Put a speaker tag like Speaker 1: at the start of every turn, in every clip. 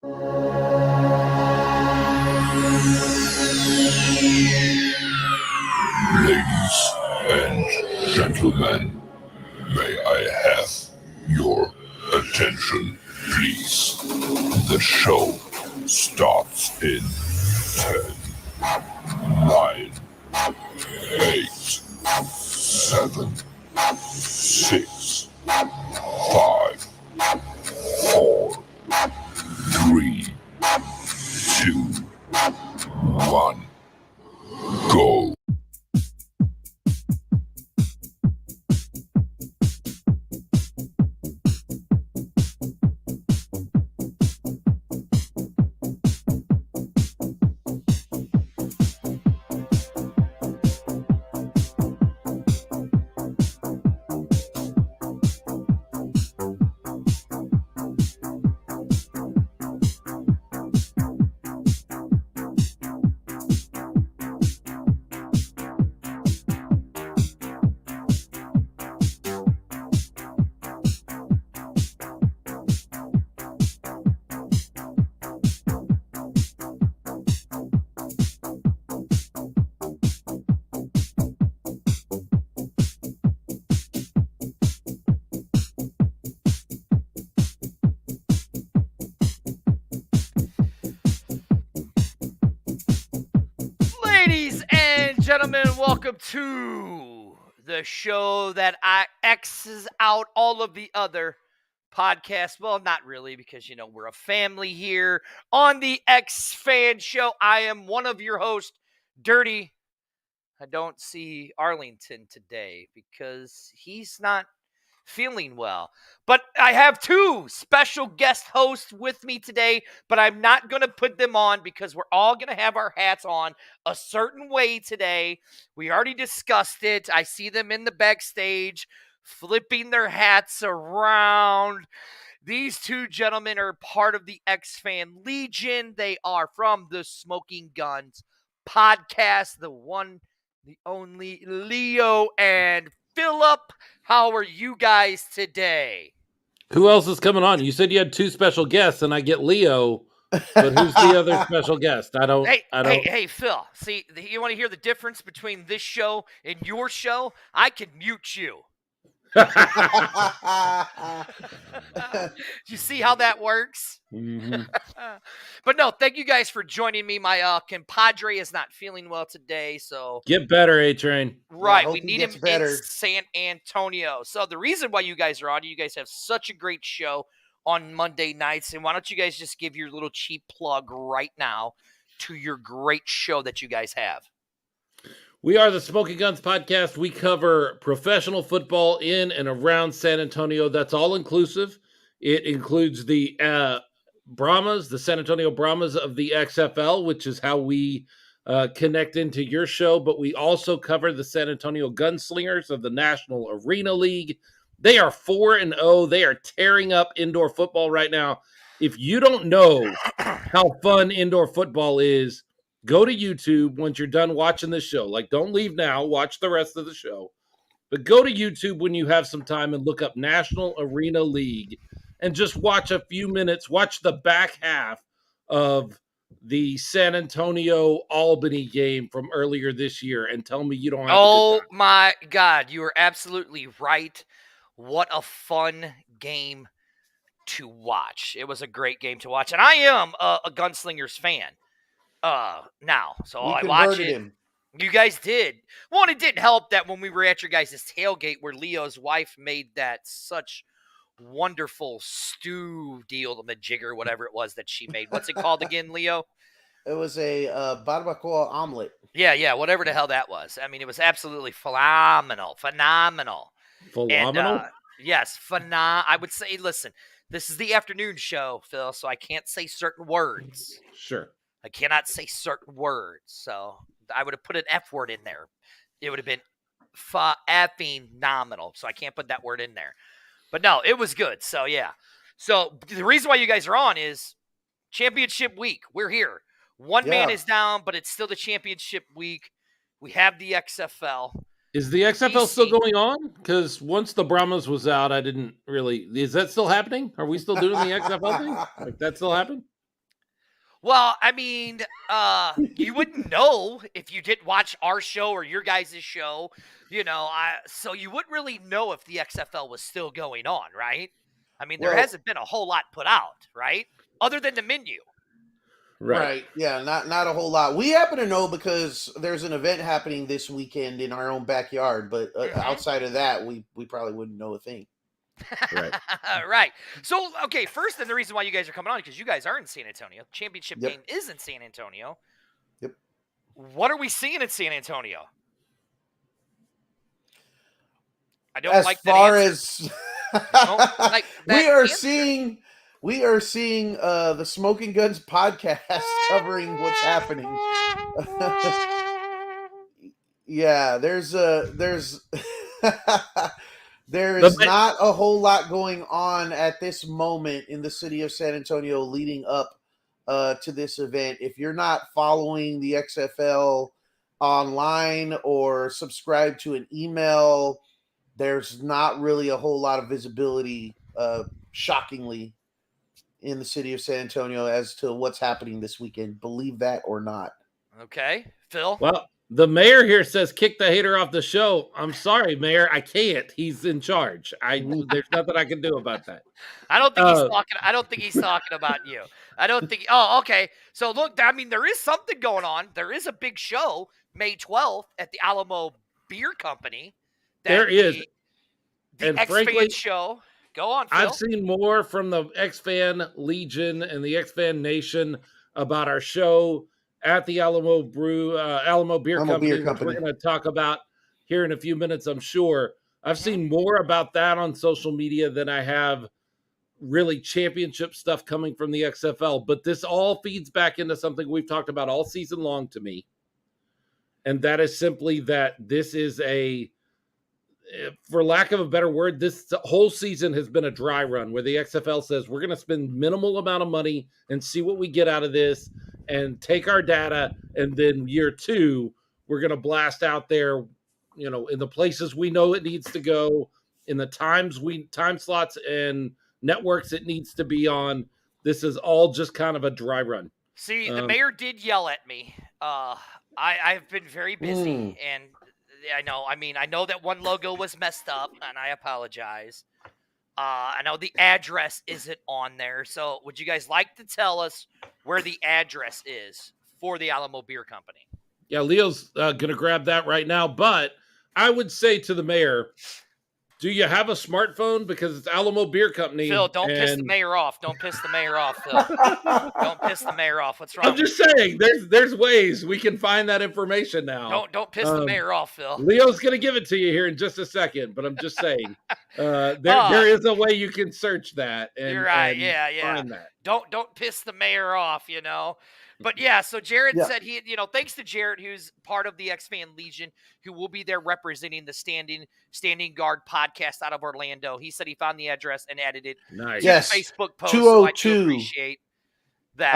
Speaker 1: Ladies and gentlemen, may I have your attention, please? The show starts in 10, 9, 8, 7, 6, 5, 4, 3, 2, 1, go.
Speaker 2: Ladies and gentlemen, welcome to the show that X's out all of the other podcasts. Well, not really, because, we're a family here on the X Fan Show. I am one of your hosts, Dirty. I don't see Arlington today because he's not feeling well. But I have two special guest hosts with me today, but I'm not going to put them on because we're all going to have our hats on a certain way today. We already discussed it. I see them in the backstage flipping their hats around. These two gentlemen are part of the X-Fan Legion. They are from the Smoking Guns podcast, the one, the only Leo and Philip. How are you guys today?
Speaker 3: Who else is coming on? You said you had two special guests, and I get Leo, but who's the other special guest? I don't.
Speaker 2: Hey, Phil. See, you want to hear the difference between this show and your show? I can mute you. You see how that works?
Speaker 3: Mm-hmm.
Speaker 2: But no, thank you guys for joining me. My compadre is not feeling well today, so
Speaker 3: Get better, A-Train.
Speaker 2: right,
Speaker 4: Yeah,
Speaker 2: we need him in San Antonio. So the reason why you guys are on, you guys have such a great show on Monday nights, and why don't you guys just give your little cheap plug right now to your great show that you guys have?
Speaker 3: We are the Smoking Guns podcast. We cover professional football in and around San Antonio. That's all inclusive. It includes the Brahmas, the San Antonio Brahmas of the XFL, which is how we connect into your show. But we also cover the San Antonio Gunslingers of the National Arena League. They are 4-0. They are tearing up indoor football right now. If you don't know how fun indoor football is, go to YouTube once you're done watching this show. Like, don't leave now. Watch the rest of the show. But go to YouTube when you have some time and look up National Arena League and just watch a few minutes. Watch the back half of the San Antonio-Albany game from earlier this year and tell me you don't have
Speaker 2: Oh,
Speaker 3: a good time.
Speaker 2: my God. You are absolutely right. What a fun game to watch. It was a great game to watch. And I am a Gunslingers fan. Now, so
Speaker 4: We
Speaker 2: I watch
Speaker 4: converted
Speaker 2: it.
Speaker 4: him.
Speaker 2: You guys did. Well, and it didn't help that when we were at your guys' tailgate where Leo's wife made that such wonderful stew deal, the jigger, whatever it was that she made. What's it called again, Leo?
Speaker 4: It was a barbacoa omelet.
Speaker 2: Yeah, whatever the hell that was. I mean, it was absolutely phenomenal.
Speaker 3: Phenomenal?
Speaker 2: And, yes, I would say, listen, this is the afternoon show, Phil, so I can't say certain words.
Speaker 3: Sure.
Speaker 2: I cannot say certain words, so I would have put an F word in there. It would have been effing nominal, so I can't put that word in there. But no, it was good, so yeah. So the reason why you guys are on is championship week. We're here. One man is down, but it's still the championship week. We have the XFL.
Speaker 3: Is the XFL still going on? Because once the Brahmas was out, I didn't really. Is that still happening? Are we still doing the XFL thing? Like, that still happen?
Speaker 2: Well, I mean, you wouldn't know if you didn't watch our show or your guys' show, so you wouldn't really know if the XFL was still going on, right? I mean, there
Speaker 4: Well,
Speaker 2: hasn't been a whole lot put out, right? Other than the menu.
Speaker 4: right. Yeah, not a whole lot. We happen to know because there's an event happening this weekend in our own backyard, but outside of that, we probably wouldn't know a thing.
Speaker 3: Right.
Speaker 2: Right. So, okay, first, then the reason why you guys are coming on because you guys are in San Antonio. Championship
Speaker 4: Yep.
Speaker 2: game is in San Antonio.
Speaker 4: Yep.
Speaker 2: What are we seeing in San Antonio? I don't
Speaker 4: As
Speaker 2: like that
Speaker 4: far
Speaker 2: answer.
Speaker 4: as
Speaker 2: like that
Speaker 4: we are
Speaker 2: answer.
Speaker 4: seeing the Smoking Guns podcast covering what's happening. Yeah, there's there's not a whole lot going on at this moment in the city of San Antonio leading up to this event. If you're not following the XFL online or subscribe to an email, there's not really a whole lot of visibility, shockingly, in the city of San Antonio as to what's happening this weekend. Believe that or not.
Speaker 2: Okay, Phil.
Speaker 3: Well, the mayor here says kick the hater off the show. I'm sorry, Mayor, I can't. He's in charge. There's nothing I can do about that.
Speaker 2: I don't think he's talking. I don't think he's talking about you. I don't think. Oh, okay. So look, I mean, there is something going on. There is a big show May 12th at the Alamo Beer Company.
Speaker 3: There is.
Speaker 2: The
Speaker 3: And
Speaker 2: X
Speaker 3: frankly,
Speaker 2: Fan show. Go on, Phil.
Speaker 3: I've seen more from the X-Fan Legion and the X-Fan Nation about our show at the Alamo Beer Company, which we're going to talk about here in a few minutes, I'm sure. I've seen more about that on social media than I have really championship stuff coming from the XFL. But this all feeds back into something we've talked about all season long to me. And that is simply that this is for lack of a better word, this whole season has been a dry run where the XFL says we're going to spend minimal amount of money and see what we get out of this and take our data. And then year 2, we're going to blast out there, in the places we know it needs to go, in the time slots and networks it needs to be on. This is all just kind of a dry run.
Speaker 2: See, the mayor did yell at me. I've been very busy and I know. I mean, I know that one logo was messed up, and I apologize. I know the address isn't on there. So would you guys like to tell us where the address is for the Alamo Beer Company?
Speaker 3: Yeah, Leo's going to grab that right now. But I would say to the mayor, do you have a smartphone? Because it's Alamo Beer Company.
Speaker 2: Phil, don't piss the mayor off. Don't piss the mayor off, Phil. Don't piss the mayor off. What's wrong?
Speaker 3: I'm just saying, there's ways we can find that information now.
Speaker 2: Don't piss the mayor off, Phil.
Speaker 3: Leo's going to give it to you here in just a second, but I'm just saying, there is a way you can search that. And,
Speaker 2: you're right.
Speaker 3: and
Speaker 2: Yeah.
Speaker 3: find that.
Speaker 2: Don't piss the mayor off, But yeah, so Jared said thanks to Jared, who's part of the X-Fan Legion, who will be there representing the Standing Guard podcast out of Orlando. He said he found the address and added it
Speaker 3: Nice.
Speaker 2: to
Speaker 4: Yes.
Speaker 2: his Facebook post.
Speaker 4: 202.
Speaker 2: So I do appreciate that.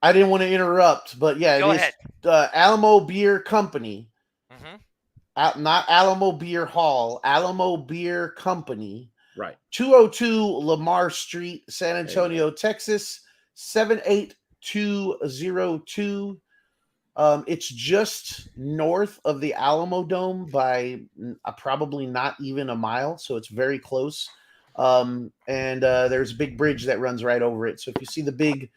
Speaker 4: I didn't want to interrupt, but yeah,
Speaker 2: Go
Speaker 4: it
Speaker 2: ahead.
Speaker 4: is Alamo Beer Company.
Speaker 2: Mm-hmm.
Speaker 4: Not Alamo Beer Hall, Alamo Beer Company.
Speaker 3: Right.
Speaker 4: 202 Lamar Street, San Antonio, Texas, 78202. It's just north of the Alamo Dome by probably not even a mile, so it's very close. And there's a big bridge that runs right over it. So if you see the big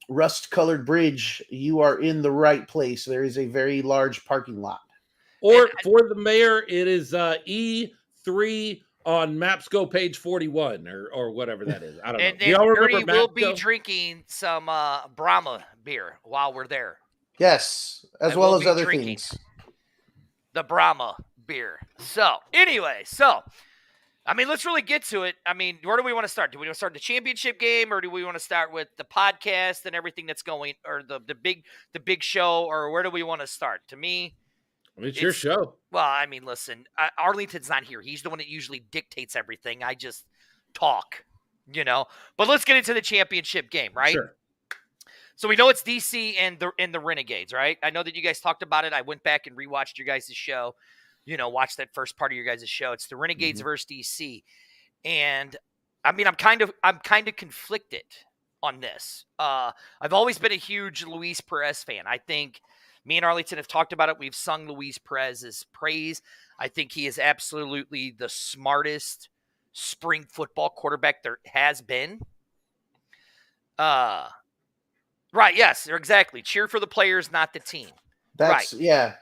Speaker 4: rust-colored bridge, you are in the right place. There is a very large parking lot.
Speaker 3: Or for the mayor, it is E3 on Maps Go page 41 or whatever that is. I don't know.
Speaker 2: And
Speaker 3: Do y'all remember
Speaker 2: Gertie will be
Speaker 3: Mapsco?
Speaker 2: drinking some Brahma beer while we're there.
Speaker 4: Yes, as well as other things.
Speaker 2: The Brahma beer. So, anyway, I mean, let's really get to it. I mean, where do we want to start? Do we want to start the championship game, or do we want to start with the podcast and everything that's going, or the big show, or where do we want to start? To me,
Speaker 3: it's your show.
Speaker 2: Well, I mean, listen, Arlington's not here. He's the one that usually dictates everything. I just talk, But let's get into the championship game, right?
Speaker 3: Sure.
Speaker 2: So we know it's DC and the Renegades, right? I know that you guys talked about it. I went back and rewatched your guys' show. Watch that first part of your guys' show. It's the Renegades versus DC. And I mean, I'm kind of conflicted on this. I've always been a huge Luis Perez fan. I think me and Arlington have talked about it. We've sung Luis Perez's praise. I think he is absolutely the smartest spring football quarterback there has been. Right, yes, exactly. Cheer for the players, not the team.
Speaker 4: That's
Speaker 2: right.
Speaker 4: Yeah.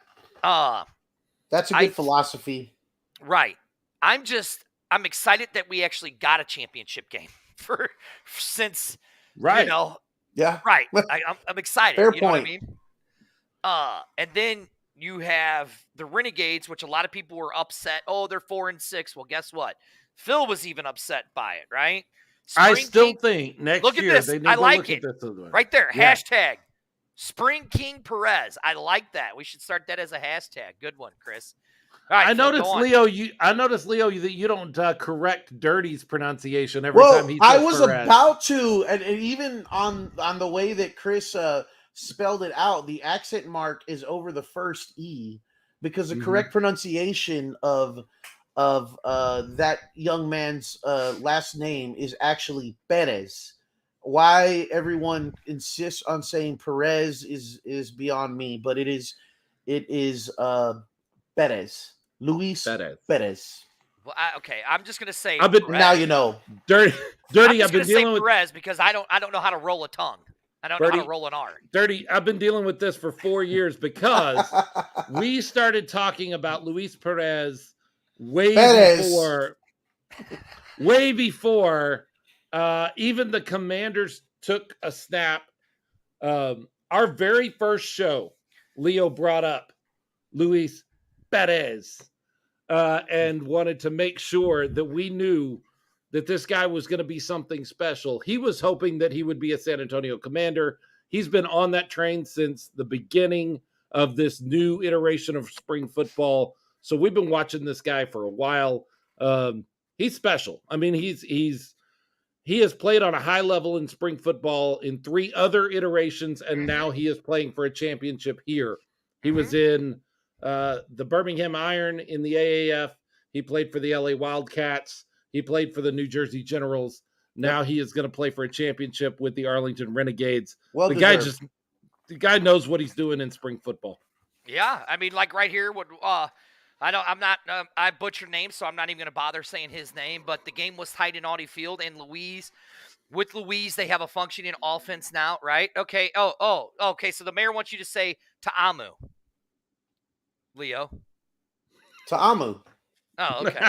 Speaker 4: That's a good philosophy.
Speaker 2: Right. I'm excited that we actually got a championship game since
Speaker 3: Right.
Speaker 2: you know.
Speaker 4: Yeah.
Speaker 2: Right. I'm excited.
Speaker 4: Fair
Speaker 2: you
Speaker 4: point.
Speaker 2: know what I mean? And then you have the Renegades, which a lot of people were upset. Oh, they're 4-6. Well, guess what? Phil was even upset by it, right?
Speaker 3: I still think next year
Speaker 2: this.
Speaker 3: they need
Speaker 2: I
Speaker 3: to
Speaker 2: like
Speaker 3: look
Speaker 2: it.
Speaker 3: at this one.
Speaker 2: Right there.
Speaker 3: Yeah.
Speaker 2: Hashtag Spring King Perez. I like that. We should start that as a hashtag. Good one, Chris. All right,
Speaker 3: I
Speaker 2: Phil,
Speaker 3: noticed, Leo, that you don't correct Dirty's pronunciation every time he says
Speaker 4: I was
Speaker 3: Perez.
Speaker 4: about to, and even on the way that Chris spelled it out, the accent mark is over the first E, because the correct pronunciation of that young man's last name is actually Perez. Why everyone insists on saying Perez is beyond me, but it is Perez. Luis Perez.
Speaker 2: Well, okay, I'm just gonna say.
Speaker 4: Now you know.
Speaker 3: Dirty.
Speaker 2: I've been dealing with Perez because I don't know how to roll a tongue. I don't know how to roll an R.
Speaker 3: Dirty. I've been dealing with this for 4 years because we started talking about Luis Perez way before even the Commanders took a snap. Our very first show, Leo brought up Luis Perez and wanted to make sure that we knew that this guy was going to be something special. He was hoping that he would be a San Antonio Commander. He's been on that train since the beginning of this new iteration of spring football. So we've been watching this guy for a while. He's special. I mean, he has played on a high level in spring football in 3 other iterations, and now he is playing for a championship here. He was in the Birmingham Iron in the AAF. He played for the LA Wildcats. He played for the New Jersey Generals. Now he is going to play for a championship with the Arlington Renegades.
Speaker 4: Well,
Speaker 3: the guy knows what he's doing in spring football.
Speaker 2: Yeah, I mean, like right here, I butchered names, so I'm not even going to bother saying his name. But the game was tight in Audi Field, and with Luis, they have a functioning offense now, right? Okay. Okay. So the mayor wants you to say Ta'amu, Leo.
Speaker 4: Ta'amu.
Speaker 2: Oh, okay.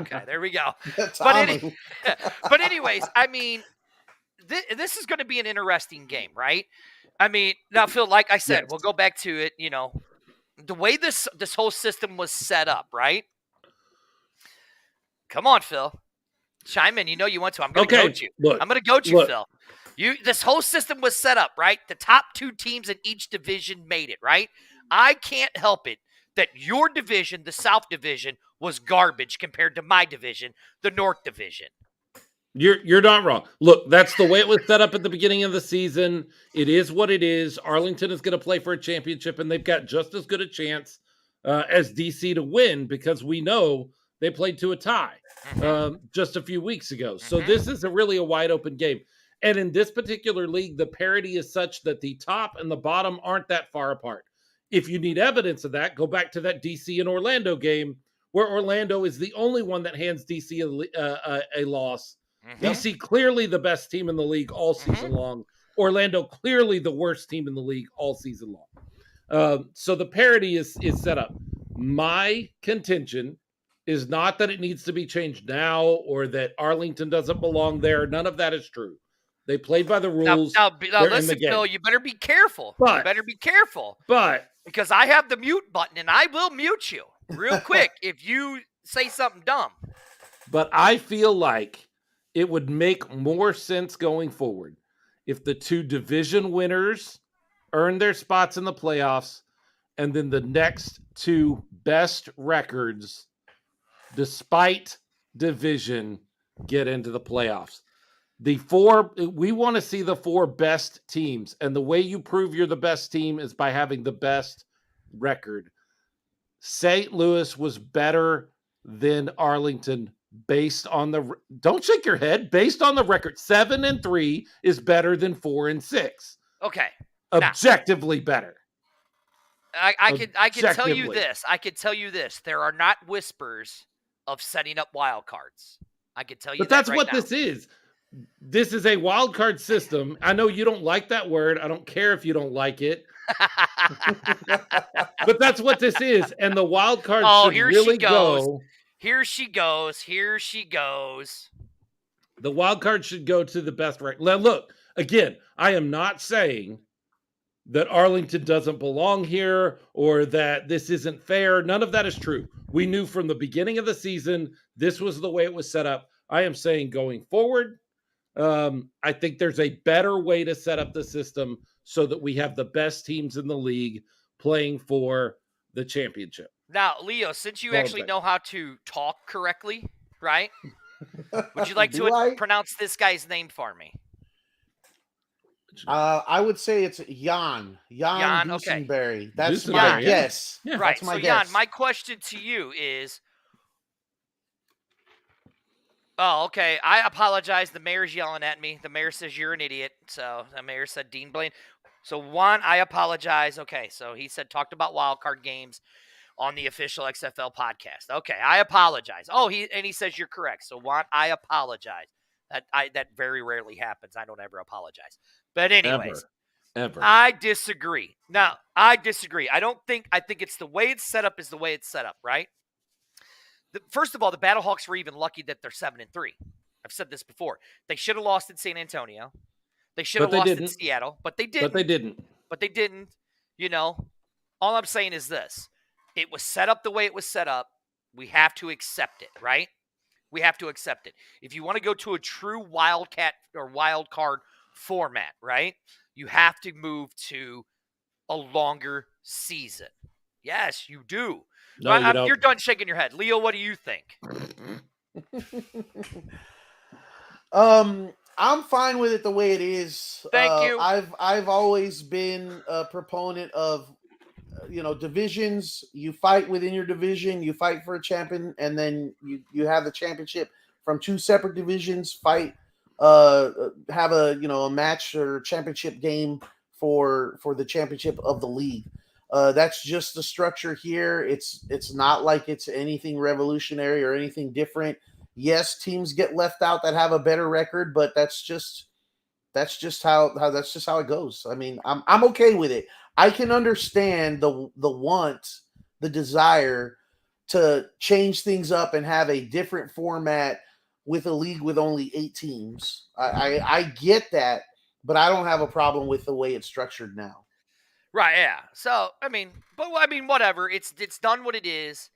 Speaker 2: Okay, there we go. But anyways, I mean, this is going to be an interesting game, right? I mean, now, Phil, like I said, we'll go back to it, the way this whole system was set up, right? Come on, Phil. Chime in. You know you want to. I'm going to goat you. I'm going to goat you, Phil. This whole system was set up, right? The top 2 teams in each division made it, right? I can't help it that your division, the South Division, was garbage compared to my division, the North Division.
Speaker 3: You're not wrong. Look, that's the way it was set up at the beginning of the season. It is what it is. Arlington is going to play for a championship, and they've got just as good a chance as DC to win because we know they played to a tie just a few weeks ago. So this is really a wide open game. And in this particular league, the parity is such that the top and the bottom aren't that far apart. If you need evidence of that, go back to that DC and Orlando game where Orlando is the only one that hands DC a loss. DC clearly the best team in the league all season long. Orlando clearly the worst team in the league all season long. So the parity is set up. My contention is not that it needs to be changed now or that Arlington doesn't belong there. None of that is true. They played by the rules.
Speaker 2: Now listen, Phil, you better be careful. Because I have the mute button, and I will mute you real quick if you say something dumb.
Speaker 3: But I feel like it would make more sense going forward if the 2 division winners earn their spots in the playoffs, and then the next 2 best records, despite division, get into the playoffs. We want to see the 4 best teams, and the way you prove you're the best team is by having the best record. St. Louis was better than Arlington based on don't shake your head, based on the record, 7-3 is better than 4-6.
Speaker 2: Okay.
Speaker 3: Objectively better.
Speaker 2: I can tell you this. I can tell you this. There are not whispers of setting up wild cards. I can tell you
Speaker 3: but
Speaker 2: that
Speaker 3: that's
Speaker 2: right
Speaker 3: what
Speaker 2: now.
Speaker 3: this is. This is a wild card system. I know you don't like that word. I don't care if you don't like it. But that's what this is. And the wild card should really go.
Speaker 2: Here she goes. Here she goes.
Speaker 3: The wild card should go to the best record. Now, look, again, I am not saying that Arlington doesn't belong here or that this isn't fair. None of that is true. We knew from the beginning of the season this was the way it was set up. I am saying going forward, I think there's a better way to set up the system so that we have the best teams in the league playing for the championship.
Speaker 2: Now, Leo, since you actually know how to talk correctly, right? Would you like to pronounce this guy's name for me?
Speaker 4: I would say it's Jan Dusenberry.
Speaker 2: Okay.
Speaker 4: That's my guess.
Speaker 2: Yeah. Right. So, Jan, my question to you is. Oh, okay. I apologize. The mayor's yelling at me. The mayor says you're an idiot. So the mayor said Dean Blaine. So Juan, I apologize. Okay. So he said talked about wild card games on the official XFL podcast. Okay, I apologize. Oh, he says you're correct. So Juan, I apologize. That very rarely happens. I don't ever apologize. But anyways,
Speaker 3: ever.
Speaker 2: I disagree. Now, I disagree. I think it's the way it's set up is the way it's set up, right? First of all, the Battlehawks were even lucky that they're 7-3. I've said this before. They should have lost in San Antonio. They should have lost in Seattle, but they didn't. But they didn't. You know, all I'm saying is this. It was set up the way it was set up. We have to accept it, right? We have to accept it. If you want to go to a true wildcat or wild card format, right? You have to move to a longer season. Yes, you do.
Speaker 3: No, you don't.
Speaker 2: You're done shaking your head. Leo, what do you think?
Speaker 4: I'm fine with it the way it is.
Speaker 2: Thank you.
Speaker 4: I've always been a proponent of divisions. You fight within your division, you fight for a champion, and then you have the championship from two separate divisions. Fight, have a match or championship game for the championship of the league. That's just the structure here. It's not like it's anything revolutionary or anything different. Yes, teams get left out that have a better record, but that's just how it goes. I mean, I'm okay with it. I can understand the desire to change things up and have a different format with a league with only 8 teams. I get that, but I don't have a problem with the way it's structured now.
Speaker 2: Right, yeah. So, whatever. It's done what it is.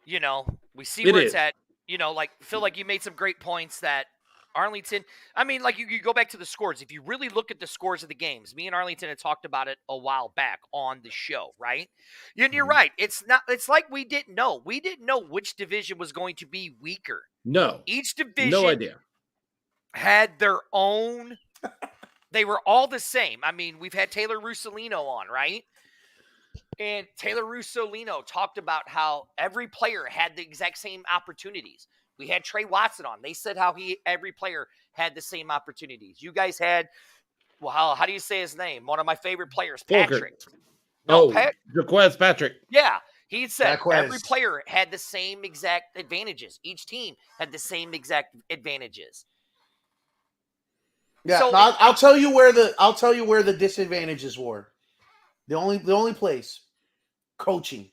Speaker 2: You know, we see where it's at. You know, feel like you made some great points that Arlington, you go back to the scores. If you really look at the scores of the games, me and Arlington had talked about it a while back on the show, right? And you're right. It's like we didn't know. We didn't know which division was going to be weaker.
Speaker 3: No.
Speaker 2: Each division
Speaker 3: no idea.
Speaker 2: Had their own. They were all the same. I mean, we've had Taylor Russolino on, right? And Taylor Russolino talked about how every player had the exact same opportunities. We had Trey Watson on. They said how every player had the same opportunities. You guys had, well, how do you say his name? One of my favorite players, Patrick.
Speaker 3: Jaquez Patrick.
Speaker 2: Yeah. He said every player had the same exact advantages. Each team had the same exact advantages.
Speaker 4: Yeah, so, I'll tell you where the disadvantages were. The only place, coaching.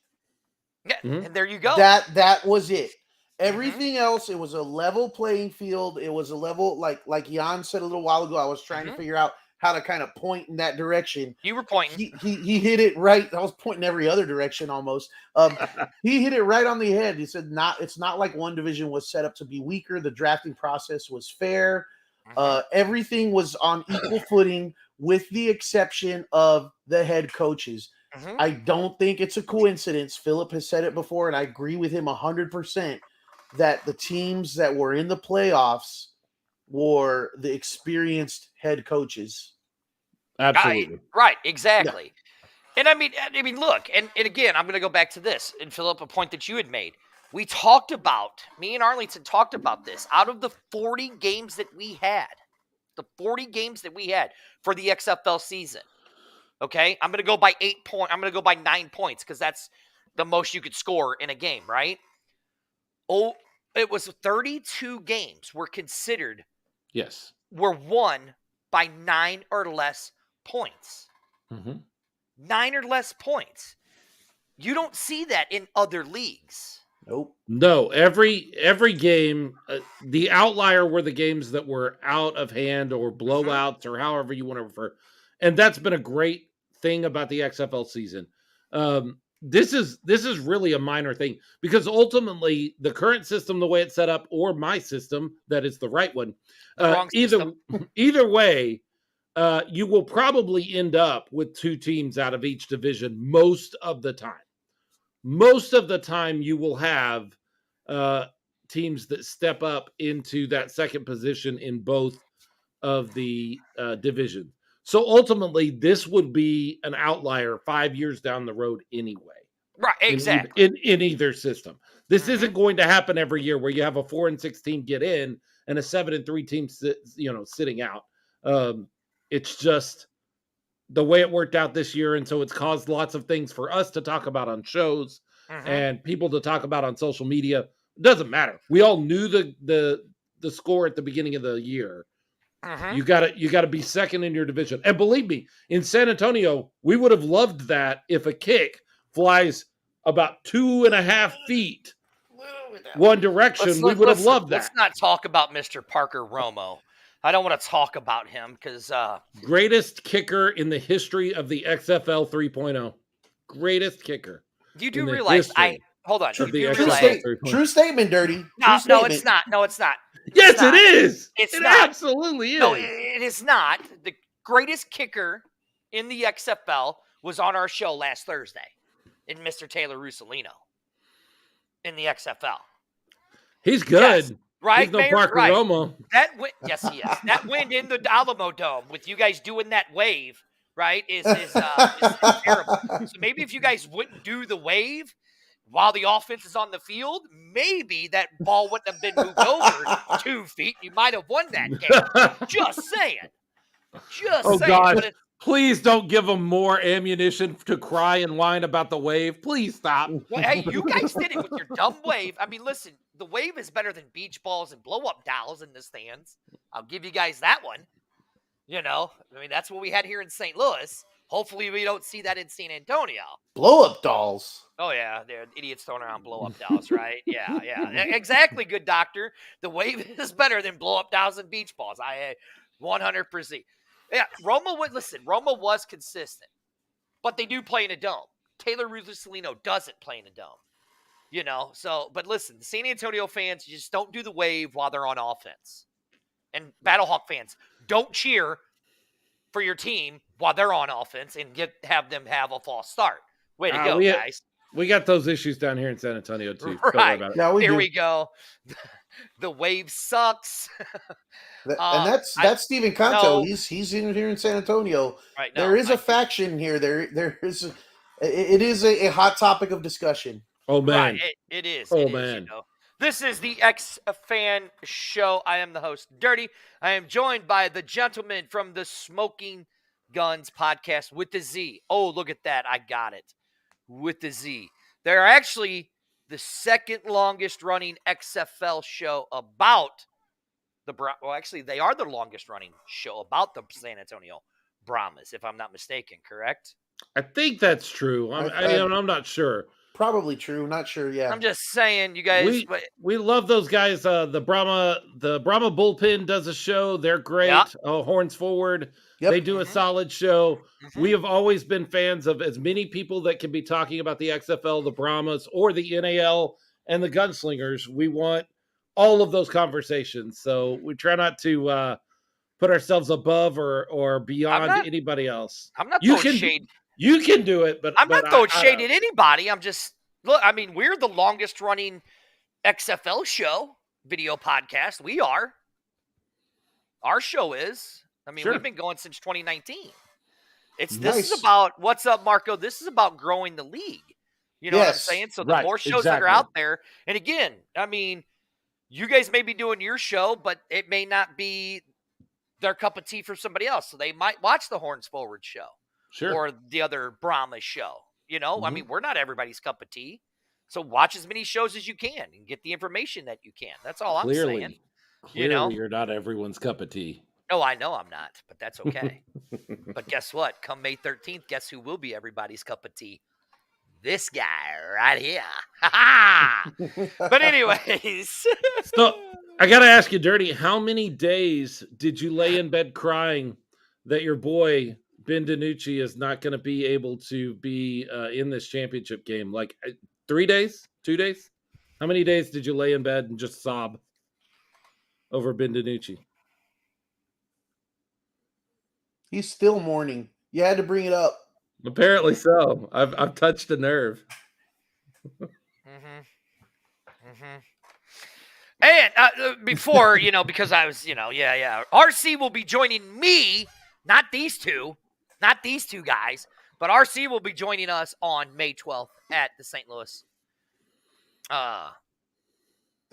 Speaker 2: Yeah, and there you go.
Speaker 4: That was it. Everything else, it was a level playing field. It was a level, like Jan said a little while ago. I was trying to figure out how to kind of point in that direction.
Speaker 2: You were pointing.
Speaker 4: He hit it right. I was pointing every other direction almost. He hit it right on the head. He said, it's not like one division was set up to be weaker. The drafting process was fair. Everything was on equal footing with the exception of the head coaches. I don't think it's a coincidence. Philip has said it before, and I agree with him 100%, that the teams that were in the playoffs were the experienced head coaches.
Speaker 3: Absolutely.
Speaker 2: Right, exactly. Yeah. And I mean, look, and again, I'm going to go back to this, and Philip, a point that you had made. We talked about, me and Arlington talked about this. Out of the 40 games that we had, for the XFL season, okay? I'm going to go by 8 points. I'm going to go by 9 points because that's the most you could score in a game, right? Oh, it was 32 games were considered.
Speaker 3: Yes.
Speaker 2: Were won by 9 or less points. 9 or less points. You don't see that in other leagues.
Speaker 4: Nope.
Speaker 3: No, every game, the outlier were the games that were out of hand or blowouts or however you want to refer. And that's been a great thing about the XFL season. This is really a minor thing because ultimately the current system, the way it's set up, or my system, that is the right one, either way, you will probably end up with 2 teams out of each division most of the time. Most of the time you will have teams that step up into that second position in both of the division. So ultimately, this would be an outlier 5 years down the road anyway.
Speaker 2: Right, exactly.
Speaker 3: In either system. This isn't going to happen every year where you have a 4-6 team get in and a 7-3 team sitting out. It's just the way it worked out this year, and so it's caused lots of things for us to talk about on shows and people to talk about on social media. It doesn't matter. We all knew the score at the beginning of the year. You gotta be second in your division. And believe me, in San Antonio, we would have loved that if a kick flies about 2.5 feet one direction. We would have loved that.
Speaker 2: Let's not talk about Mr. Parker Romo. I don't want to talk about him because
Speaker 3: greatest kicker in the history of the XFL 3.0. Greatest kicker.
Speaker 2: You do realize hold on.
Speaker 4: True statement, Dirty.
Speaker 2: No, it's not. No, it's not.
Speaker 3: Yes, it is.
Speaker 2: It
Speaker 3: absolutely is.
Speaker 2: No, it is not. The greatest kicker in the XFL was on our show last Thursday, in Mr. Taylor Russolino in the XFL.
Speaker 3: He's good.
Speaker 2: Yes, right,
Speaker 3: He's no Parker Romo.
Speaker 2: Yes, he is. That win in the Alamo Dome with you guys doing that wave, right, is terrible. So maybe if you guys wouldn't do the wave while the offense is on the field, maybe that ball wouldn't have been moved over 2 feet. You might have won that game. Just saying.
Speaker 3: Oh, God. Please don't give them more ammunition to cry and whine about the wave. Please stop.
Speaker 2: Well, hey, you guys did it with your dumb wave. I mean, listen, the wave is better than beach balls and blow-up dolls in the stands. I'll give you guys that one. That's what we had here in St. Louis. Hopefully we don't see that in San Antonio.
Speaker 4: Blow-up dolls.
Speaker 2: Oh, yeah. They're idiots throwing around blow-up dolls, right? Yeah. Exactly, good doctor. The wave is better than blow-up dolls and beach balls. I 100%. Yeah, Romo was consistent. But they do play in a dome. Taylor Russolino doesn't play in a dome. But listen, the San Antonio fans just don't do the wave while they're on offense. And Battlehawk fans, don't cheer for your team while they're on offense and have them have a false start. Way to go, guys.
Speaker 3: We got those issues down here in San Antonio, too.
Speaker 2: Right. Here we go. The wave sucks.
Speaker 4: And that's Stephen Canto. No. He's in here in San Antonio. Right. No, there is a faction here. It is a hot topic of discussion.
Speaker 3: Oh, man.
Speaker 2: Right. It is.
Speaker 3: Oh, man.
Speaker 2: This is the X-Fan Show. I am the host, Dirty. I am joined by the gentleman from the Smoking Guns podcast with the Z. Oh, look at that. I got it. With the Z. They're actually the second longest running XFL show about they are the longest running show about the San Antonio Brahmas, if I'm not mistaken, correct?
Speaker 3: I think that's true. I'm not sure.
Speaker 4: Probably true. Not sure. Yeah.
Speaker 2: I'm just saying, you guys.
Speaker 3: We love those guys. The Brahma bullpen does a show. They're great. Yeah. Horns Forward. Yep. They do a solid show. We have always been fans of as many people that can be talking about the XFL, the Brahmas, or the NAL and the Gunslingers. We want all of those conversations. So we try not to put ourselves above or beyond anybody else.
Speaker 2: I'm not throwing shade.
Speaker 3: You can do it, but
Speaker 2: I'm not throwing shade at anybody. I'm just we're the longest running XFL show video podcast. We are. Our show is. Sure. We've been going since 2019. This is about what's up, Marco. This is about growing the league. You know what I'm
Speaker 4: Yes,
Speaker 2: saying? So the
Speaker 3: right,
Speaker 2: more shows that are
Speaker 3: exactly.
Speaker 2: out there, and again, I mean, you guys may be doing your show, but it may not be their cup of tea for somebody else. So they might watch the Horns Forward show
Speaker 3: Sure.
Speaker 2: or the other Brahma show. You know, I
Speaker 3: Mhm.
Speaker 2: mean, we're not everybody's cup of tea. So watch as many shows as you can and get the information that you can. That's all I'm saying. You know?
Speaker 3: Clearly, you're not everyone's cup of tea.
Speaker 2: Oh, I know I'm not, but that's okay. But guess what? Come May 13th, guess who will be everybody's cup of tea? This guy right here. But anyways.
Speaker 3: So I got to ask you, Dirty, how many days did you lay in bed crying that your boy Ben DiNucci is not going to be able to be in this championship game? Like 3 days, 2 days? How many days did you lay in bed and just sob over Ben DiNucci?
Speaker 4: He's still mourning. You had to bring it up.
Speaker 3: Apparently so. I've touched a nerve.
Speaker 2: And before, because I was, RC will be joining me, not these two guys, but RC will be joining us on May 12th at the St. Louis.
Speaker 4: The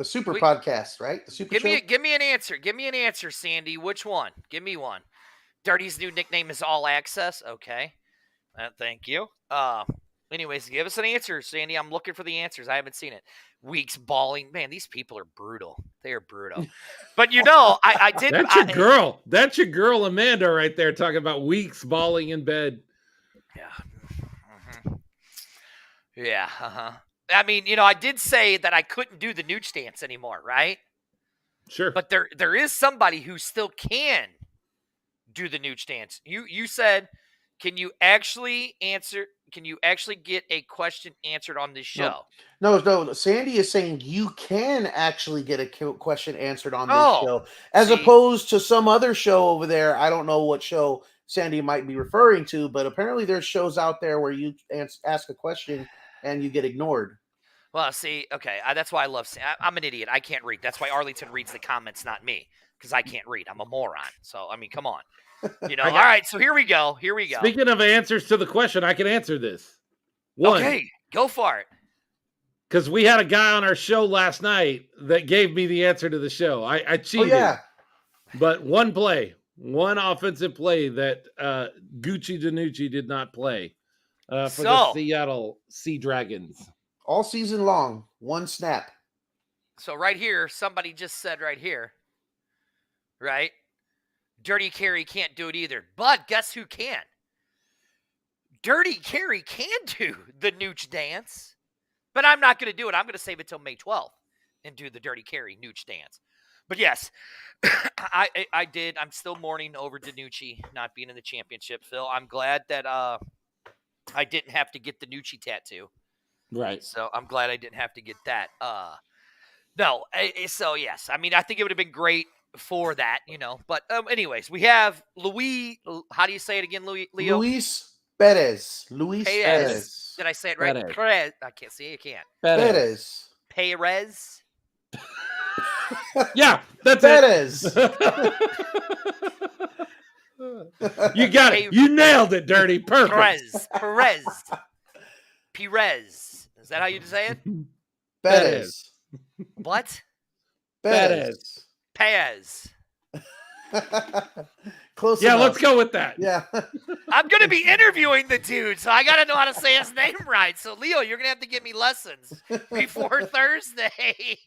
Speaker 4: Super Podcast, right? The Super Show?
Speaker 2: Give me an answer. Give me an answer, Sandy. Which one? Give me one. Dirty's new nickname is All Access. Okay. Thank you. Anyways, give us an answer, Sandy. I'm looking for the answers. I haven't seen it. Weeks balling. Man, these people are brutal. They are brutal. But I did.
Speaker 3: That's your girl. That's your girl, Amanda, right there, talking about weeks balling in bed.
Speaker 2: Yeah. Mm-hmm. Yeah. Uh-huh. I mean, I did say that I couldn't do the Nooch dance anymore, right?
Speaker 3: Sure.
Speaker 2: But there is somebody who still can do the Nooch dance. You said, can you actually get a question answered on this show?
Speaker 4: No. Sandy is saying you can actually get a question answered on this show, as
Speaker 2: see?
Speaker 4: opposed to some other show over there. I don't know what show Sandy might be referring to, but apparently there's shows out there where you ask a question and you get ignored.
Speaker 2: Well, see, okay, that's why I love. I'm an idiot. I can't read. That's why Arlington reads the comments, not me, because I can't read. I'm a moron. So I mean, come on. All right. So here we go.
Speaker 3: Speaking of answers to the question, I can answer this. One.
Speaker 2: Okay, go for it.
Speaker 3: Because we had a guy on our show last night that gave me the answer to the show. I cheated.
Speaker 4: Oh, yeah.
Speaker 3: But one offensive play that Gucci DiNucci did not play for the Seattle Sea Dragons.
Speaker 4: All season long, one snap.
Speaker 2: So right here, somebody just said right here, right? Dirty Carey can't do it either. But guess who can? Dirty Carey can do the Nooch dance. But I'm not going to do it. I'm going to save it till May 12th and do the Dirty Carey Nooch dance. But yes, I did. I'm still mourning over DiNucci not being in the championship, Phil. I'm glad that I didn't have to get the Nucci tattoo.
Speaker 3: Right.
Speaker 2: So I'm glad I didn't have to get that. No. So yes, I mean, I think it would have been great for that, But anyways, we have Luis. How do you say it again, Leo?
Speaker 4: Luis Perez.
Speaker 2: Did I say it right? Perez. I can't see. You can't.
Speaker 4: Perez.
Speaker 3: Yeah, that's
Speaker 4: Perez.
Speaker 3: You got it. You nailed it, Dirty. Perfect.
Speaker 2: Perez. Is that how you say it?
Speaker 4: Perez.
Speaker 2: What?
Speaker 4: Perez. Close enough.
Speaker 3: Let's go with that.
Speaker 4: Yeah.
Speaker 2: I'm going to be interviewing the dude, so I got to know how to say his name right. So, Leo, you're going to have to give me lessons before Thursday.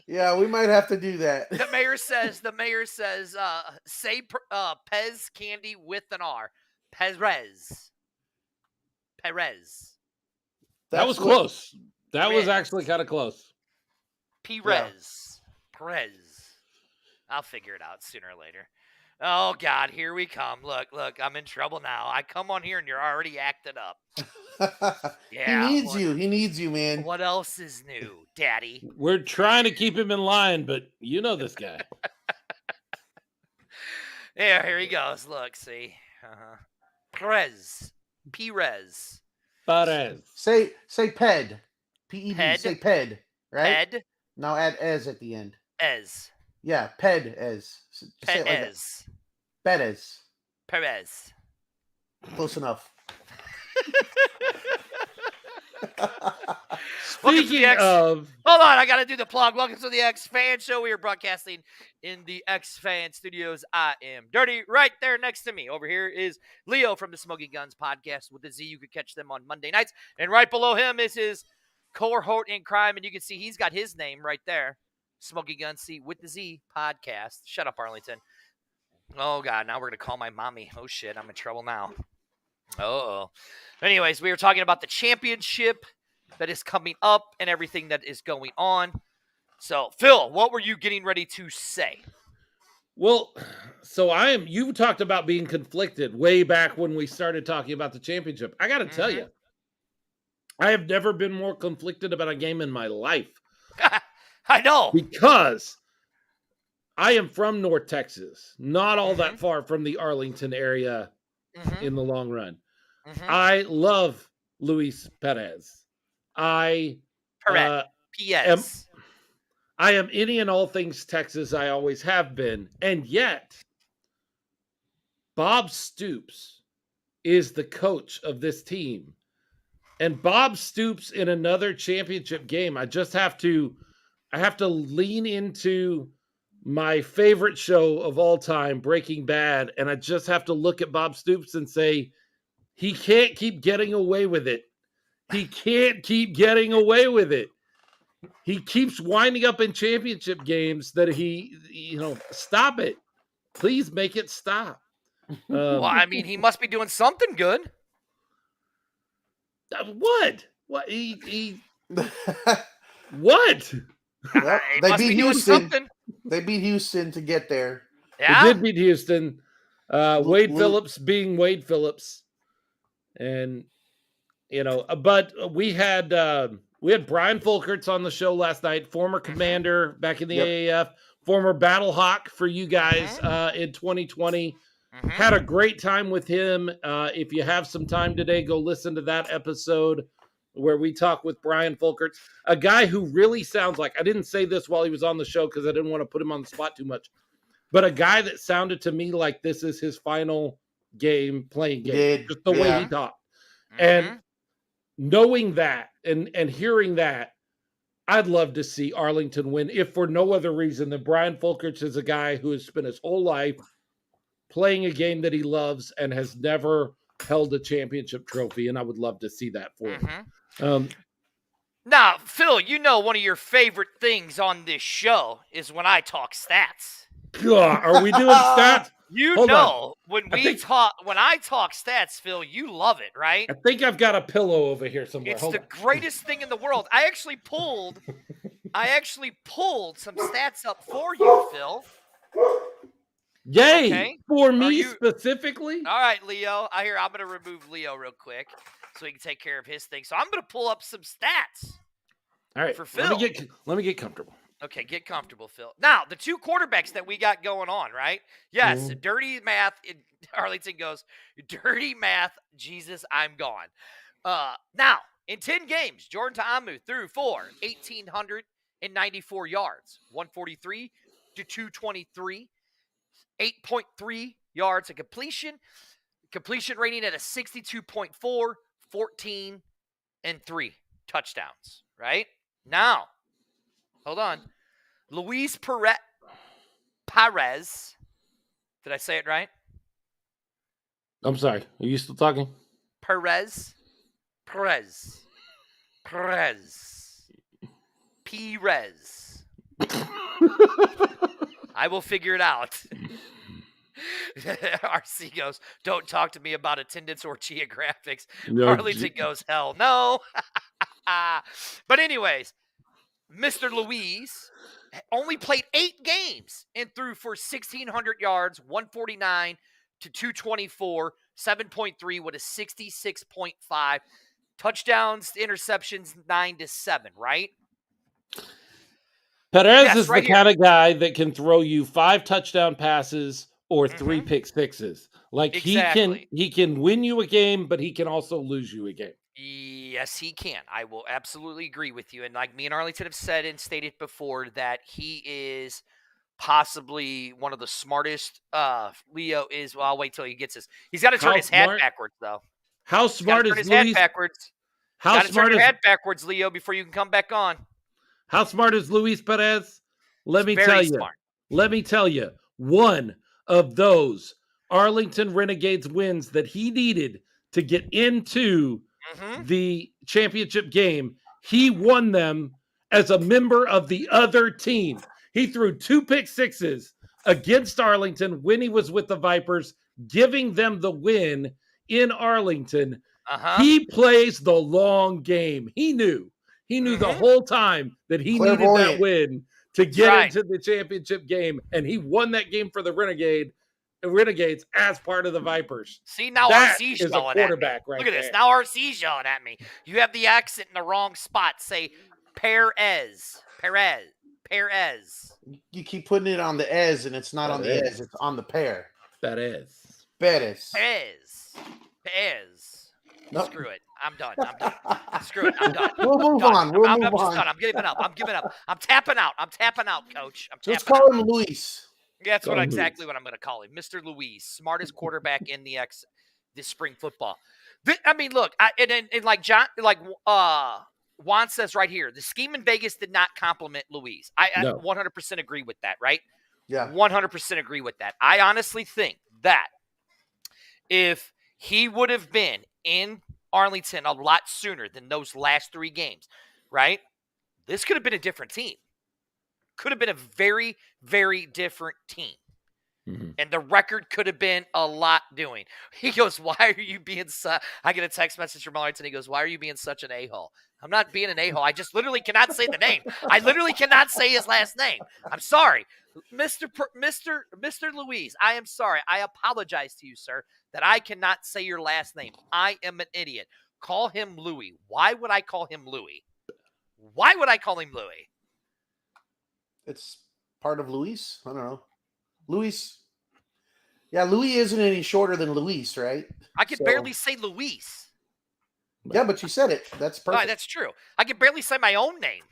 Speaker 4: Yeah, we might have to do that.
Speaker 2: The mayor says, say Pez candy with an R. Perez.
Speaker 3: That was close. That was actually kind of close.
Speaker 2: Perez. I'll figure it out sooner or later. Oh, God, here we come. Look, I'm in trouble now. I come on here and you're already acted up. Yeah,
Speaker 4: He needs you, man.
Speaker 2: What else is new, Daddy?
Speaker 3: We're trying to keep him in line, but you know this guy.
Speaker 2: Yeah, here he goes. Look, see. Perez.
Speaker 4: Say ped. P-E-D.
Speaker 2: Ped.
Speaker 4: Say ped, right?
Speaker 2: Ped.
Speaker 4: Now add ez at the end.
Speaker 2: Ez.
Speaker 4: Yeah, ped ez.
Speaker 2: Perez.
Speaker 4: Close enough.
Speaker 3: Speaking of,
Speaker 2: hold on, I got to do the plug. Welcome to the X Fan Show. We are broadcasting in the X Fan Studios. I am Dirty. Right there next to me over here is Leo from the Smoking Guns podcast with the Z. You can catch them on Monday nights. And right below him is his cohort in crime, and you can see he's got his name right there, Smoking Guns C with the Z podcast. Shut up, Arlington. Oh God, now we're gonna call my mommy. Oh shit, I'm in trouble now. Oh. Anyways, we were talking about the championship that is coming up and everything that is going on. So, Phil, what were you getting ready to say?
Speaker 3: well, so you talked about being conflicted way back when we started talking about the championship. I got to tell you, I have never been more conflicted about a game in my life.
Speaker 2: I know.
Speaker 3: Because I am from North Texas, not all that far from the Arlington area in the long run. I love Luis Perez. I am any and all things Texas. I always have been. And yet, Bob Stoops is the coach of this team. And Bob Stoops in another championship game, I have to lean into my favorite show of all time, Breaking Bad, and I just have to look at Bob Stoops and say, he can't keep getting away with it. He can't keep getting away with it. He keeps winding up in championship games that stop it. Please make it stop.
Speaker 2: Well, I mean, he must be doing something good.
Speaker 3: What? What? He what?
Speaker 4: Well, they beat Houston. They beat Houston to get there.
Speaker 2: Yeah?
Speaker 3: They did beat Houston. Wade Phillips being Wade Phillips. And, but we had Brian Folkerts on the show last night, former commander back in the AAF, former Battle Hawk for you guys in 2020. Had a great time with him. If you have some time today, go listen to that episode where we talk with Brian Folkerts, a guy who really sounds like, I didn't say this while he was on the show because I didn't want to put him on the spot too much, but a guy that sounded to me like this is his final playing game, just the way he talked. And knowing that and hearing that, I'd love to see Arlington win, if for no other reason than Brian Folkerts is a guy who has spent his whole life playing a game that he loves and has never held a championship trophy, and I would love to see that for him.
Speaker 2: Now, Phil, one of your favorite things on this show is when I talk stats.
Speaker 3: God, are we doing stats?
Speaker 2: When I talk stats, Phil, you love it, right?
Speaker 3: I think I've got a pillow over here somewhere.
Speaker 2: It's the greatest thing in the world. I actually pulled some stats up for you, Phil.
Speaker 3: Yay!
Speaker 2: Okay.
Speaker 3: For me specifically?
Speaker 2: All right, Leo. I'm going to remove Leo real quick so he can take care of his thing. So I'm going to pull up some stats.
Speaker 3: All right.
Speaker 2: For Phil.
Speaker 3: Let me get comfortable.
Speaker 2: Okay, get comfortable, Phil. Now, the two quarterbacks that we got going on, right? Yes, dirty math. Arlington goes, dirty math. Jesus, I'm gone. Now, in 10 games, Jordan Ta'amu threw for 1,894 yards, 143 to 223, 8.3 yards of completion rating at a 62.4, 14 and 3 touchdowns, right? Now, hold on. Luis Perez. Did I say it right?
Speaker 3: I'm sorry. Are you still talking?
Speaker 2: Perez. I will figure it out. RC goes, don't talk to me about attendance or geographics.
Speaker 3: No,
Speaker 2: Arlington goes, hell no. But anyways, Mr. Luis only played 8 games and threw for 1,600 yards, 149 to 224, 7.3 with a 66.5. Touchdowns, interceptions, 9-7, right?
Speaker 3: Perez is the kind of guy that can throw you 5 touchdown passes or 3 pick sixes. Like
Speaker 2: exactly.
Speaker 3: he can win you a game, but he can also lose you a game.
Speaker 2: Yes, he can. I will absolutely agree with you. And like me and Arlington have said and stated before, that he is possibly one of the smartest. Leo is. Well, I'll wait till he gets his. He's got to turn his hat backwards, though.
Speaker 3: How smart is
Speaker 2: his
Speaker 3: Luis?
Speaker 2: Hat backwards.
Speaker 3: How
Speaker 2: Got to turn
Speaker 3: smart
Speaker 2: your
Speaker 3: is
Speaker 2: head backwards, Leo, before you can come back on.
Speaker 3: how smart is Luis Perez? Let me tell
Speaker 2: Very
Speaker 3: you.
Speaker 2: smart.
Speaker 3: Let me tell you. One of those Arlington Renegades wins that he needed to get into the championship game, he won them as a member of the other team. He threw 2 pick sixes against Arlington when he was with the Vipers, giving them the win in Arlington. He plays the long game. He knew the whole time that he needed that win to get into the championship game, and he won that game for the Renegades as part of the Vipers.
Speaker 2: See, now
Speaker 3: that
Speaker 2: RC's
Speaker 3: is a
Speaker 2: yelling
Speaker 3: quarterback
Speaker 2: at me.
Speaker 3: right
Speaker 2: Look at this.
Speaker 3: there.
Speaker 2: Now RC's yelling at me. You have the accent in the wrong spot. Say Perez.
Speaker 4: You keep putting it on the ez, and it's not on the ez. It's on the pear.
Speaker 3: Perez.
Speaker 4: Nope.
Speaker 2: Screw it. I'm done. Screw it. I'm done.
Speaker 4: We'll move on.
Speaker 2: I'm just done. I'm giving up. I'm tapping out, coach.
Speaker 4: Let's call him Luis.
Speaker 2: That's exactly what I'm going to call him. Mr. Luis, smartest quarterback in this spring football. I mean, look, and like Juan says right here, the scheme in Vegas did not compliment Luis. I 100% agree with that, right?
Speaker 4: Yeah.
Speaker 2: 100% agree with that. I honestly think that if he would have been in Arlington a lot sooner than those last 3 games, right? This could have been a different team. Could have been a very, very different team.
Speaker 3: Mm-hmm.
Speaker 2: And the record could have been a lot doing. He goes, why are you being I get a text message from Arlington. He goes, why are you being such an a-hole? I'm not being an a-hole. I just literally cannot say the name. I literally cannot say his last name. I'm sorry. Mr. Luis, I am sorry. I apologize to you, sir, that I cannot say your last name. I am an idiot. Call him Louis. Why would I call him Louis?
Speaker 4: It's part of Luis. I don't know. Luis. Yeah, Louis isn't any shorter than Luis, right?
Speaker 2: I could barely say Luis.
Speaker 4: Yeah, but you said it. That's perfect.
Speaker 2: Right, that's true. I can barely say my own name.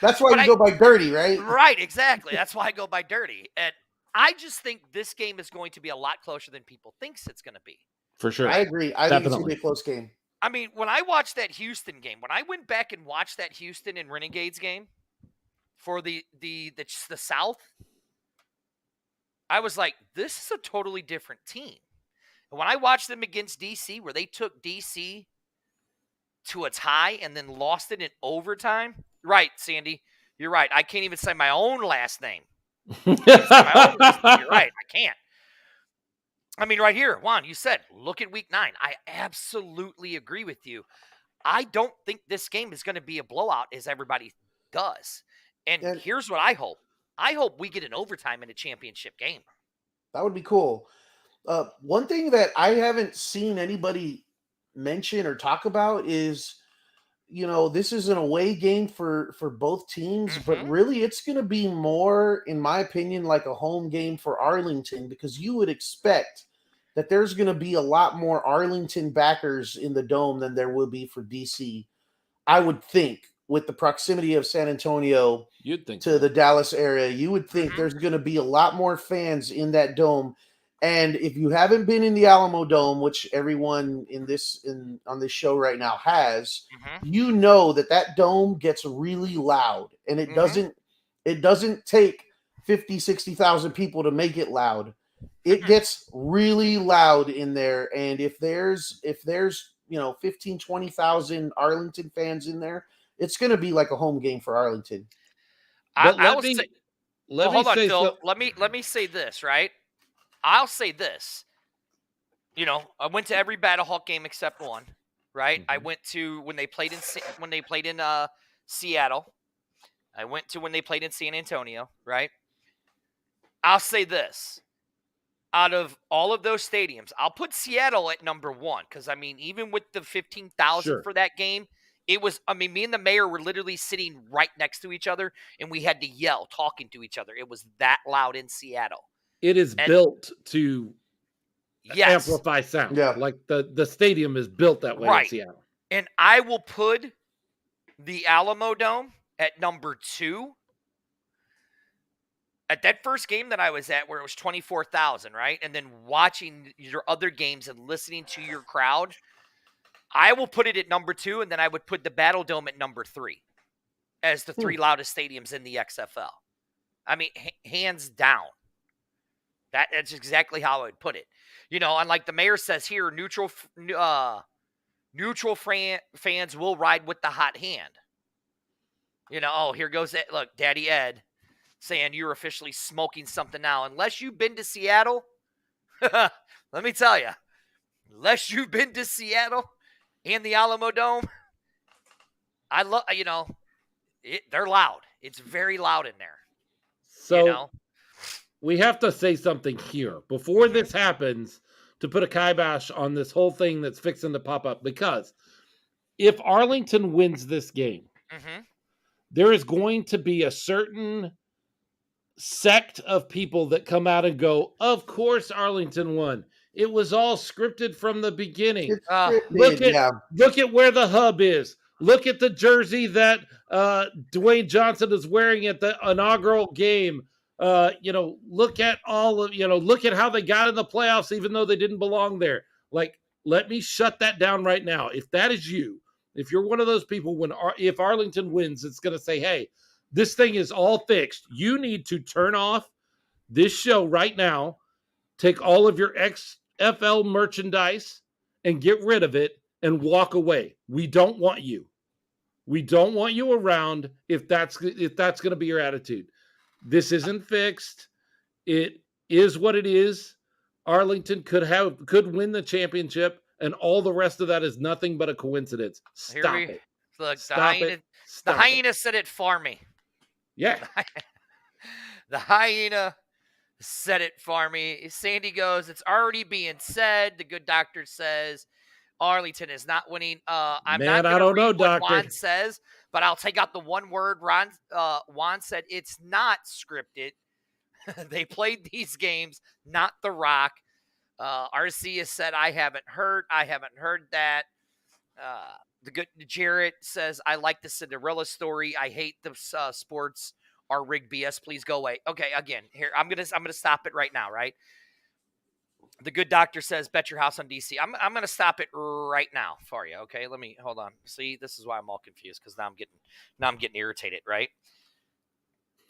Speaker 4: That's why you go by Dirty, right?
Speaker 2: Right, exactly. That's why I go by Dirty. And I just think this game is going to be a lot closer than people thinks it's going to be.
Speaker 3: For sure.
Speaker 4: I agree. I think it's going to be a close game.
Speaker 2: I mean, when I watched that Houston game, when I went back and watched that Houston and Renegades game for the South, I was like, this is a totally different team. And when I watched them against DC, where they took DC to a tie and then lost it in overtime, right, Sandy, you're right. I can't even say my own last name. You're right. I can't. I mean, right here, Juan, you said, look at week 9. I absolutely agree with you. I don't think this game is going to be a blowout as everybody does. And here's what I hope. I hope we get an overtime in a championship game.
Speaker 4: That would be cool. One thing that I haven't seen anybody mention or talk about is, this is an away game for both teams, but really it's going to be more, in my opinion, like a home game for Arlington, because you would expect that there's going to be a lot more Arlington backers in the Dome than there will be for DC. I would think, with the proximity of San Antonio to the Dallas area, you would think there's going to be a lot more fans in that Dome. And if you haven't been in the Alamo Dome, which everyone on this show right now has, you know that Dome gets really loud, and it doesn't take 50, 60,000 people to make it loud. It gets really loud in there, and if there's 15, 20,000 Arlington fans in there, it's going to be like a home game for Arlington.
Speaker 2: Hold on, Phil. Let me say this, right? I'll say this. I went to every Battlehawk game except one, right? I went to when they played in Seattle. I went to when they played in San Antonio, right? I'll say this. Out of all of those stadiums, I'll put Seattle at number 1 because, I mean, even with the 15,000 for that game, it was, me and the mayor were literally sitting right next to each other, and we had to yell, talking to each other. It was that loud in Seattle.
Speaker 3: It is built to amplify sound. Yeah. Like the stadium is built that way in Seattle.
Speaker 2: And I will put the Alamo Dome at number 2. At that first game that I was at where it was 24,000, right? And then watching your other games and listening to your crowd, I will put it at number 2, and then I would put the Battle Dome at number 3 as the 3 loudest stadiums in the XFL. I mean, hands down. That's exactly how I would put it. You know, and like the mayor says here, neutral fans will ride with the hot hand. You know, oh, here goes it. Look, Daddy Ed saying you're officially smoking something now. Unless you've been to Seattle, let me tell you, unless you've been to Seattle and the Alamo Dome, I love, you know, they're loud. It's very loud in there.
Speaker 3: So
Speaker 2: you know?
Speaker 3: We have to say something here before this happens to put a kibosh on this whole thing that's fixing to pop up. Because if Arlington wins this game, there is going to be a certain sect of people that come out and go, of course Arlington won. It was all scripted from the beginning. Look at where the hub is. Look at the jersey that Dwayne Johnson is wearing at the inaugural game. Look at look at how they got in the playoffs, even though they didn't belong there. Like, let me shut that down right now. If that is you, if you're one of those people, if Arlington wins, it's going to say, hey, this thing is all fixed. You need to turn off this show right now, take all of your XFL merchandise and get rid of it and walk away. We don't want you. We don't want you around if that's going to be your attitude. This isn't fixed. It is what it is. Arlington could win the championship, and all the rest of that is nothing but a coincidence. Stop it.
Speaker 2: Look, the hyena said it for me.
Speaker 3: Yeah.
Speaker 2: The hyena said it for me. Sandy goes, it's already being said. The good doctor says Arlington is not winning. I don't know, doctor. What Juan says, but I'll take out the one word. Juan said it's not scripted. They played these games, not The Rock. RC has said, I haven't heard that. The good Jarrett says, I like the Cinderella story. I hate the sports are rigged BS. Please go away. Okay, again, here I'm gonna stop it right now. Right. The good doctor says, bet your house on DC. I'm gonna stop it right now for you. Okay, let me hold on. See, this is why I'm all confused because now I'm getting irritated. Right.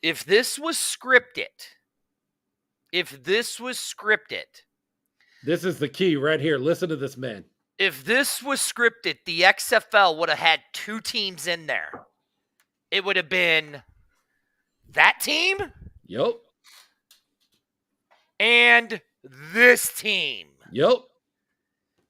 Speaker 2: If this was scripted,
Speaker 3: this is the key right here. Listen to this, man.
Speaker 2: If this was scripted, the XFL would have had 2 teams in there. It would have been that team.
Speaker 3: Yep.
Speaker 2: And this team.
Speaker 3: Yep.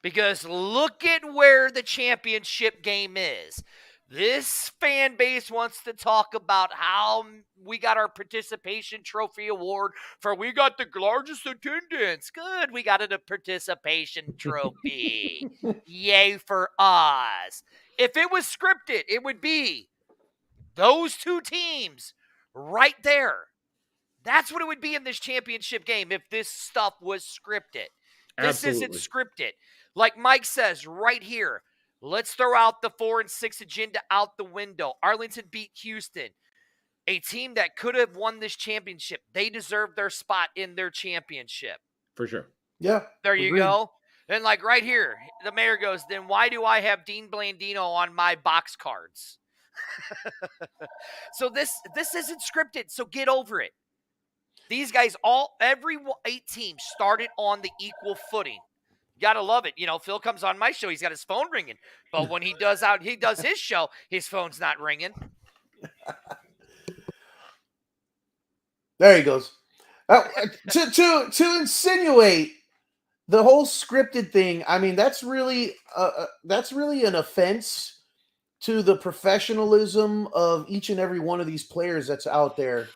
Speaker 2: Because look at where the championship game is. This fan base wants to talk about how we got our participation trophy award for we got the largest attendance. Good, we got a participation trophy. Yay for us. If it was scripted, it would be those 2 teams right there. That's what it would be in this championship game if this stuff was scripted. This isn't scripted. Like Mike says right here, let's throw out the 4-6 agenda out the window. Arlington beat Houston, a team that could have won this championship. They deserve their spot in their championship.
Speaker 3: For sure.
Speaker 4: Yeah.
Speaker 2: There you go. And like right here, the mayor goes, then why do I have Dean Blandino on my box cards? So this isn't scripted, so get over it. These guys, every 8 teams started on the equal footing. You got to love it. You know, Phil comes on my show, he's got his phone ringing. But when he does his show, his phone's not ringing.
Speaker 4: There he goes. To insinuate the whole scripted thing, I mean, that's really an offense to the professionalism of each and every one of these players that's out there,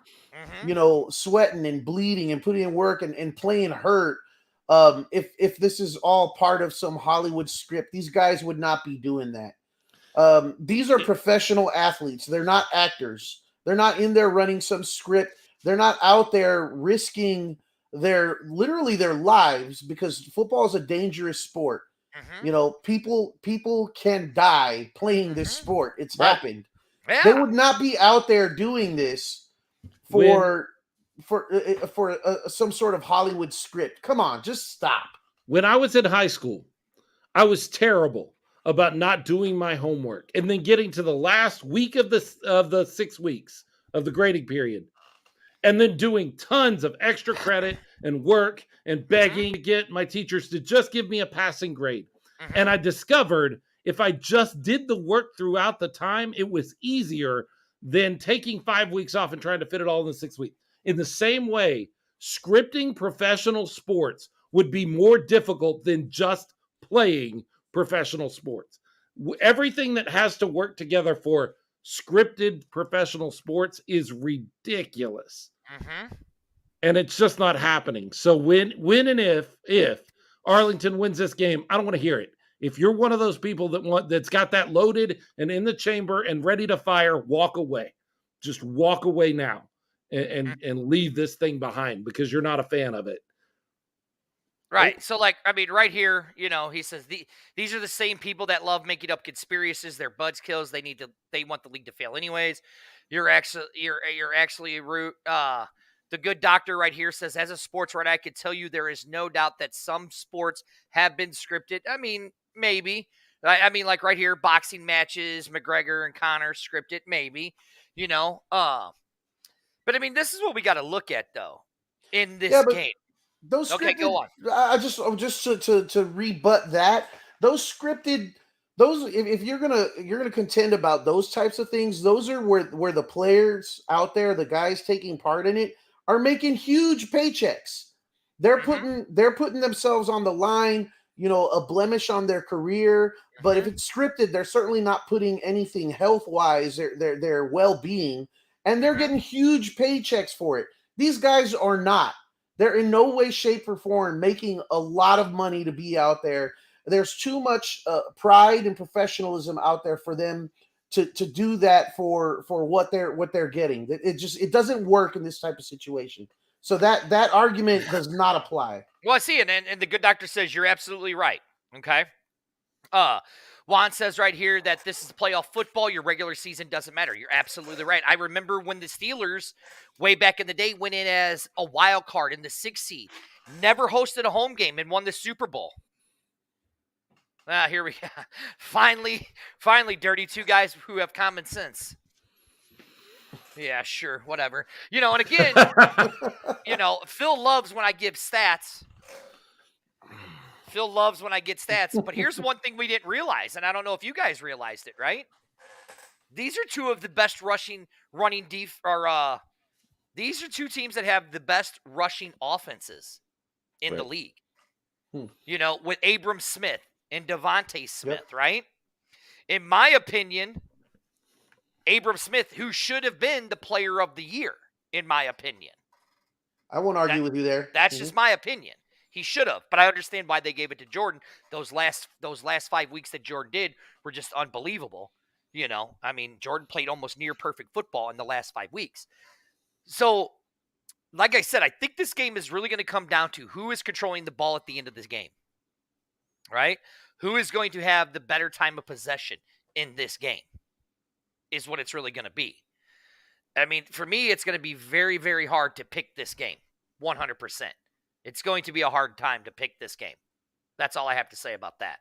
Speaker 4: you know, sweating and bleeding and putting in work and playing hurt. If this is all part of some Hollywood script, these guys would not be doing that. These are professional athletes. They're not actors. They're not in there running some script. They're not out there risking literally their lives, because football is a dangerous sport. You know, people can die playing this sport. It's happened. Yeah. They would not be out there doing this for some sort of Hollywood script. Come on, just stop.
Speaker 3: When I was in high school, I was terrible about not doing my homework and then getting to the last week of the 6 weeks of the grading period and then doing tons of extra credit and work and begging to get my teachers to just give me a passing grade. And I discovered if I just did the work throughout the time, it was easier than taking 5 weeks off and trying to fit it all in the 6 weeks. In the same way, scripting professional sports would be more difficult than just playing professional sports. Everything that has to work together for scripted professional sports is ridiculous. And it's just not happening. So when and if Arlington wins this game, I don't want to hear it. If you're one of those people that's got that loaded and in the chamber and ready to fire, walk away. Just walk away now and leave this thing behind because you're not a fan of it.
Speaker 2: Right. So, like, I mean, right here, he says these are the same people that love making up conspiracies. They're buzzkills. They want the league to fail anyways. You're actually root. The good doctor right here says, as a sports writer, I could tell you there is no doubt that some sports have been scripted. I mean, maybe. I mean, like right here, boxing matches, McGregor and Conor scripted, maybe. But I mean, this is what we got to look at though in this game.
Speaker 4: Those scripted,
Speaker 2: okay, go on.
Speaker 4: I just to rebut that, those scripted, if you're gonna contend about those types of things, those are where the players out there, the guys taking part in it, are making huge paychecks. They're putting themselves on the line, a blemish on their career. But if it's scripted, they're certainly not putting anything health wise, their well being, and they're getting huge paychecks for it. These guys are not. They're in no way, shape, or form making a lot of money to be out there. There's too much pride and professionalism out there for them to do that for what they're getting. It doesn't work in this type of situation. So that argument does not apply.
Speaker 2: Well, I see it, and the good doctor says you're absolutely right. Okay. Juan says right here that this is playoff football. Your regular season doesn't matter. You're absolutely right. I remember when the Steelers, way back in the day, went in as a wild card in the 6th seed, never hosted a home game and won the Super Bowl. Here we go. Finally, dirty two guys who have common sense. Yeah, sure, whatever. And again, Phil loves when I give stats. Phil loves when I get stats, but here's one thing we didn't realize, and I don't know if you guys realized it, right? These are two of the best these are two teams that have the best rushing offenses in the league. With Abram Smith and Devontae Smith, right? In my opinion, Abram Smith, who should have been the player of the year, in my opinion.
Speaker 4: I won't argue with you there.
Speaker 2: That's just my opinion. He should have, but I understand why they gave it to Jordan. Those last 5 weeks that Jordan did were just unbelievable. I mean, Jordan played almost near perfect football in the last 5 weeks. So, like I said, I think this game is really going to come down to who is controlling the ball at the end of this game, right? Who is going to have the better time of possession in this game is what it's really going to be. I mean, for me, it's going to be very, very hard to pick this game, 100%. It's going to be a hard time to pick this game. That's all I have to say about that.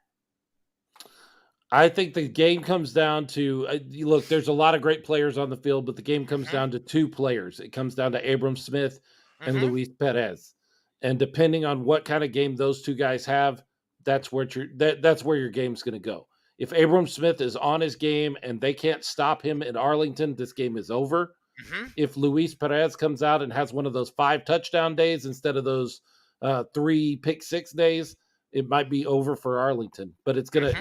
Speaker 3: I think the game comes down to, look, there's a lot of great players on the field, but the game comes down to two players. It comes down to Abram Smith and Luis Perez. And depending on what kind of game those two guys have, that's where your game's going to go. If Abram Smith is on his game and they can't stop him in Arlington, this game is over. If Luis Perez comes out and has one of those 5 touchdown days instead of those 3 pick 6 days, it might be over for Arlington. But it's gonna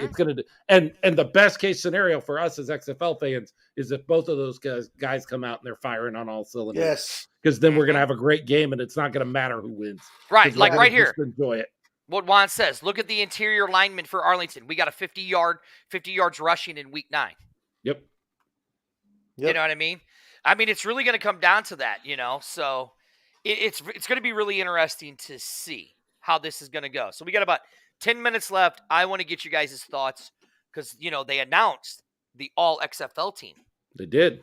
Speaker 3: and the best case scenario for us as XFL fans is if both of those guys come out and they're firing on all cylinders.
Speaker 4: Yes,
Speaker 3: because then we're gonna have a great game and it's not gonna matter who wins.
Speaker 2: Right, like right here.
Speaker 3: Enjoy it.
Speaker 2: What Juan says, look at the interior lineman for Arlington. We got a 50 yards rushing in week 9.
Speaker 3: Yep.
Speaker 2: You know what I mean? I mean, it's really going to come down to that, So it's going to be really interesting to see how this is going to go. So we got about 10 minutes left. I want to get you guys' thoughts because, they announced the all XFL team.
Speaker 3: They did.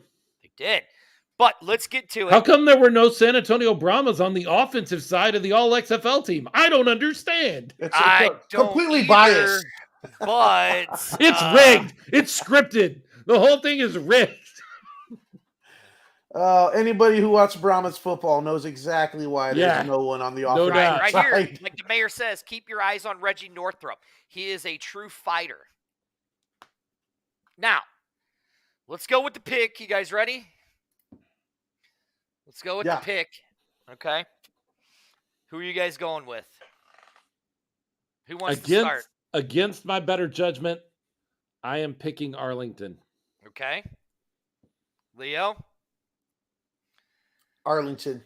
Speaker 2: But let's get to it.
Speaker 3: How come there were no San Antonio Brahmas on the offensive side of the All XFL team? I don't understand.
Speaker 2: I don't
Speaker 4: completely
Speaker 2: either,
Speaker 4: biased.
Speaker 2: But
Speaker 3: It's rigged. It's scripted. The whole thing is rigged.
Speaker 4: Anybody who watches Brahmas football knows exactly why there's no one on the
Speaker 3: No
Speaker 4: offensive
Speaker 3: doubt.
Speaker 2: right
Speaker 4: side.
Speaker 2: here, like the mayor says, keep your eyes on Reggie Northrup. He is a true fighter. Now, let's go with the pick. You guys ready? Let's go with the pick. Okay. Who are you guys going with? Who wants to start?
Speaker 3: Against my better judgment, I am picking Arlington.
Speaker 2: Okay. Leo?
Speaker 4: Arlington.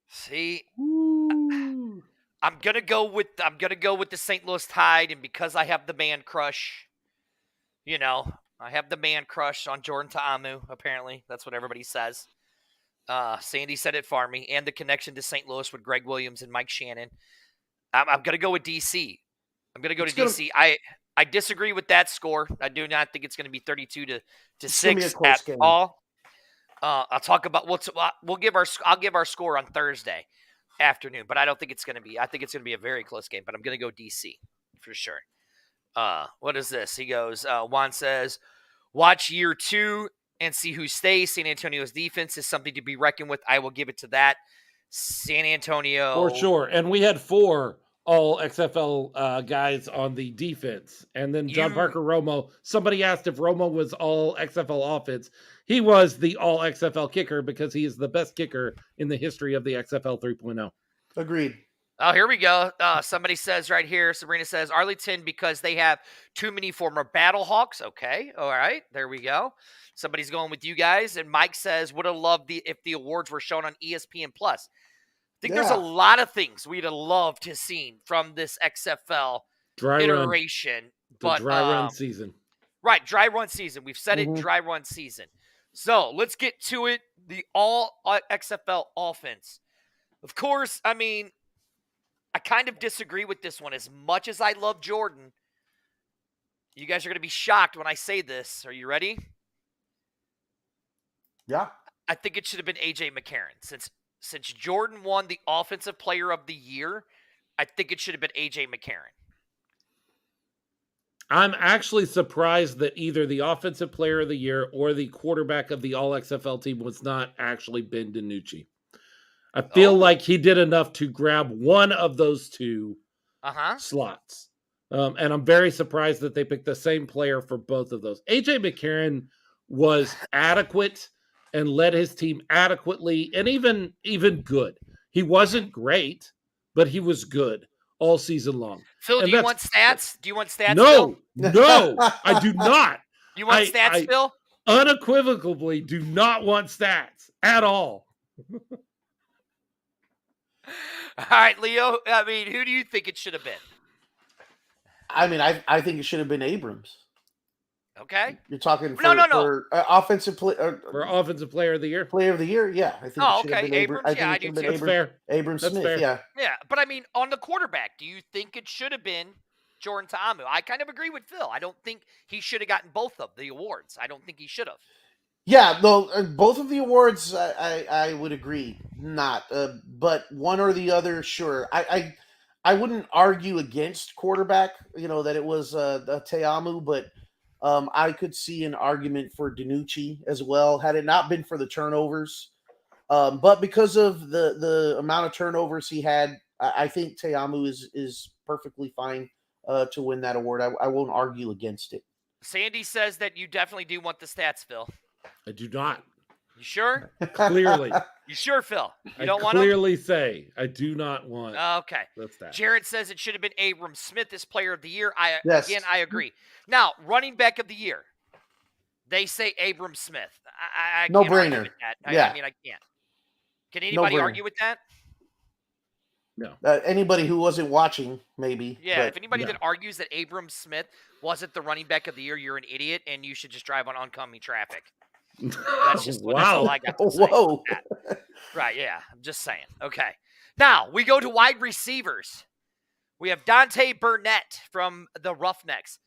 Speaker 2: See,
Speaker 3: Ooh.
Speaker 2: I'm gonna go with the St. Louis Tide, and because I have the man crush, I have the man crush on Jordan Ta'amu. Apparently, that's what everybody says. Sandy said it for me, and the connection to St. Louis with Greg Williams and Mike Shannon. I'm gonna go with DC. I'm gonna go to DC. I disagree with that score. I do not think it's gonna be 32 to 6 at all. I'll talk about I'll give our score on Thursday afternoon, but I don't think it's going to be. I think it's going to be a very close game, but I'm going to go DC for sure. What is this? He goes, Juan says, watch year 2 and see who stays. San Antonio's defense is something to be reckoned with. I will give it to that. San Antonio.
Speaker 3: For sure. And we had 4 all XFL guys on the defense. And then John Parker Romo, somebody asked if Romo was all XFL offense. He was the all XFL kicker because he is the best kicker in the history of the XFL 3.0.
Speaker 4: Agreed.
Speaker 2: Oh, here we go. Somebody says right here, Sabrina says, Arlington because they have too many former Battlehawks. Okay. All right. There we go. Somebody's going with you guys. And Mike says, would have loved if the awards were shown on ESPN Plus. I think there's a lot of things we'd have loved to see from this XFL iteration.
Speaker 3: Dry run season.
Speaker 2: Right, dry run season. We've said it, dry run season. So let's get to it. The all XFL offense. Of course, I mean, I kind of disagree with this one. As much as I love Jordan, you guys are going to be shocked when I say this. Are you ready?
Speaker 4: Yeah.
Speaker 2: I think it should have been A.J. McCarron. Since Jordan won the Offensive Player of the Year, I think it should have been A.J. McCarron.
Speaker 3: I'm actually surprised that either the Offensive Player of the Year or the quarterback of the All XFL team was not actually Ben DiNucci. I feel like he did enough to grab one of those 2 slots. And I'm very surprised that they picked the same player for both of those. A.J. McCarron was adequate and led his team adequately and even good. He wasn't great, but he was good all season long.
Speaker 2: Phil, do you want stats? Do you want stats,
Speaker 3: No,
Speaker 2: Phil?
Speaker 3: No, I do not.
Speaker 2: You want stats, Phil?
Speaker 3: Unequivocally do not want stats at all.
Speaker 2: All right, Leo. I mean, who do you think it should have been?
Speaker 4: I mean, I think it should have been Abrams.
Speaker 2: Okay.
Speaker 4: You're talking for,
Speaker 2: no.
Speaker 4: for offensive play
Speaker 3: for offensive player of the year.
Speaker 4: Player of the year, yeah. I think.
Speaker 2: Oh, okay. Abrams, I do too.
Speaker 3: That's fair.
Speaker 4: Abrams
Speaker 3: That's
Speaker 4: Smith,
Speaker 3: fair.
Speaker 4: yeah.
Speaker 2: Yeah, but I mean, on the quarterback, do you think it should have been Jordan Ta'amu? I kind of agree with Phil. I don't think he should have gotten both of the awards. I don't think he should have.
Speaker 4: Yeah, though both of the awards, I would agree, not. But one or the other, sure. I wouldn't argue against quarterback. That it was Ta'amu, but I could see an argument for DiNucci as well, had it not been for the turnovers. But because of the amount of turnovers he had, I think Ta'amu is perfectly fine to win that award. I won't argue against it.
Speaker 2: Sandy says that you definitely do want the stats, Phil.
Speaker 3: I do not.
Speaker 2: You sure?
Speaker 3: Clearly.
Speaker 2: You sure, Phil? You don't want
Speaker 3: clearly say I do not want.
Speaker 2: Okay.
Speaker 3: That's that.
Speaker 2: Jared says it should have been Abrams Smith as player of the year.
Speaker 4: Yes.
Speaker 2: Again, I agree. Now, running back of the year. They say Abrams Smith. I
Speaker 4: no
Speaker 2: can't argue
Speaker 4: brainer.
Speaker 2: with that.
Speaker 4: Yeah.
Speaker 2: I mean, I can't. Can anybody argue with that?
Speaker 3: No.
Speaker 4: Anybody who wasn't watching, maybe.
Speaker 2: Yeah, if anybody that argues that Abrams Smith wasn't the running back of the year, you're an idiot, and you should just drive on oncoming traffic. That's just that's all I got to say.
Speaker 4: Whoa.
Speaker 2: Right, yeah. I'm just saying. Okay. Now, we go to wide receivers. We have Dante Burnett from the Roughnecks.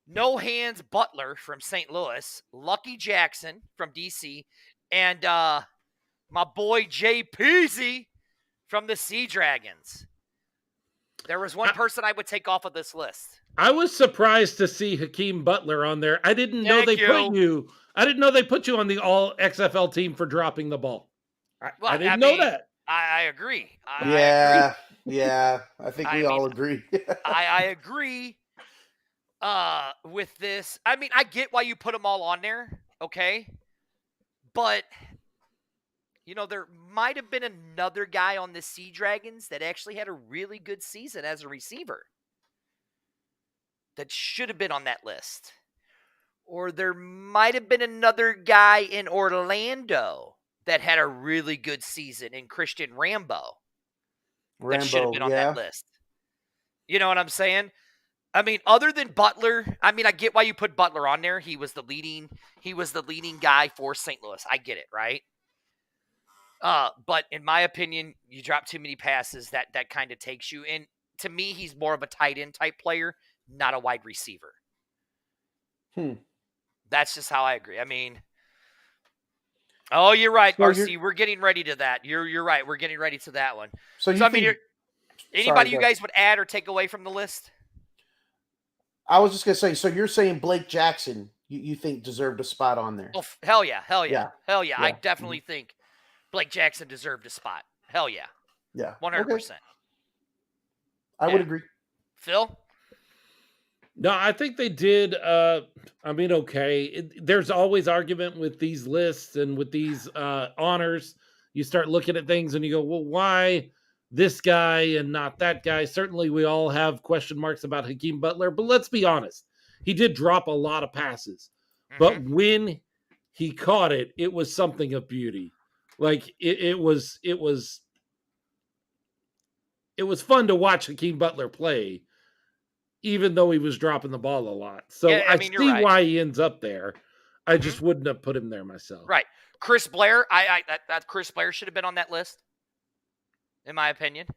Speaker 2: No Hands Butler from St. Louis. Lucky Jackson from D.C. And my boy Jay Peasy from the Sea Dragons. There was one person I would take off of this list.
Speaker 3: I was surprised to see Hakeem Butler on there. I didn't know
Speaker 2: Thank
Speaker 3: they put you. I didn't know they put you on the all XFL team for dropping the ball. I didn't know that.
Speaker 2: I agree.
Speaker 4: Yeah. I think we all agree.
Speaker 2: I agree with this. I mean, I get why you put them all on there, okay? But, you know, there might have been another guy on the Sea Dragons that actually had a really good season as a receiver that should have been on that list. Or there might have been another guy in Orlando that had a really good season in Christian Rambo. That should have been on that list. You know what I'm saying? I mean, other than Butler, I mean, I get why you put Butler on there. He was the leading guy for St. Louis. I get it, right? But in my opinion, you drop too many passes, that kind of takes you. And to me, he's more of a tight end type player, not a wide receiver. That's just how I agree. I mean, oh, you're right, so RC. We're getting ready to that. You're right. We're getting ready to that one. So I mean, anybody you guys would add or take away from the list?
Speaker 4: I was just gonna say. So you're saying Blake Jackson, you think deserved a spot on there?
Speaker 2: Oh, hell yeah. I definitely think Blake Jackson deserved a spot. Hell yeah.
Speaker 4: Yeah.
Speaker 2: 100%.
Speaker 4: Okay. I would agree.
Speaker 2: Phil?
Speaker 3: No, I think they did. I mean, okay. There's always argument with these lists and with these honors. You start looking at things and you go, well, why this guy and not that guy? Certainly, we all have question marks about Hakeem Butler, but let's be honest. He did drop a lot of passes, but when he caught it, it was something of beauty. Like it was fun to watch Hakeem Butler play, even though he was dropping the ball a lot. So yeah, I see why he ends up there. I just wouldn't have put him there myself.
Speaker 2: Right. Chris Blair, that Chris Blair should have been on that list, in my opinion.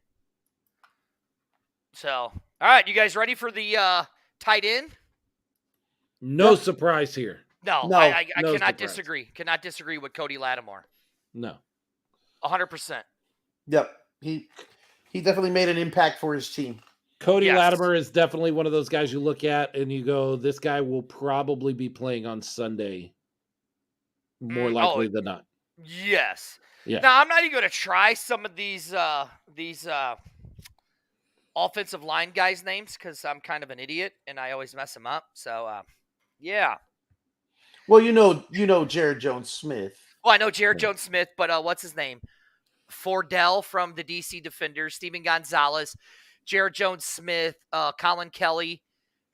Speaker 2: So, all right, you guys ready for the tight end?
Speaker 3: No surprise here.
Speaker 2: No, I cannot disagree. Cannot disagree with Cody Lattimore.
Speaker 3: No.
Speaker 2: 100%.
Speaker 4: Yep. He definitely made an impact for his team.
Speaker 3: Cody Lattimore is definitely one of those guys you look at and you go, this guy will probably be playing on Sunday more likely than not.
Speaker 2: Yes.
Speaker 3: Yeah.
Speaker 2: Now, I'm not even going to try some of these offensive line guys' names because I'm kind of an idiot and I always mess them up. So, yeah.
Speaker 4: Well, you know Jared Jones-Smith.
Speaker 2: Well, I know Jared Jones-Smith, but what's his name? Fordell from the DC Defenders, Steven Gonzalez, Jared Jones-Smith, Colin Kelly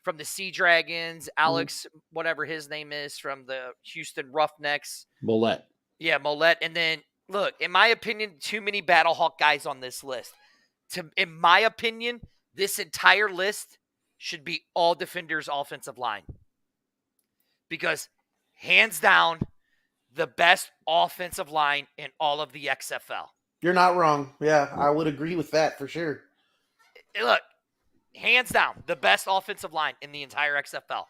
Speaker 2: from the Sea Dragons, Alex, whatever his name is, from the Houston Roughnecks.
Speaker 3: Mollett.
Speaker 2: Yeah, Mollett. And then, look, in my opinion, too many Battlehawk guys on this list. In my opinion, this entire list should be all Defenders offensive line. Because, hands down, the best offensive line in all of the XFL.
Speaker 4: You're not wrong. Yeah, I would agree with that for sure.
Speaker 2: Look, hands down, the best offensive line in the entire XFL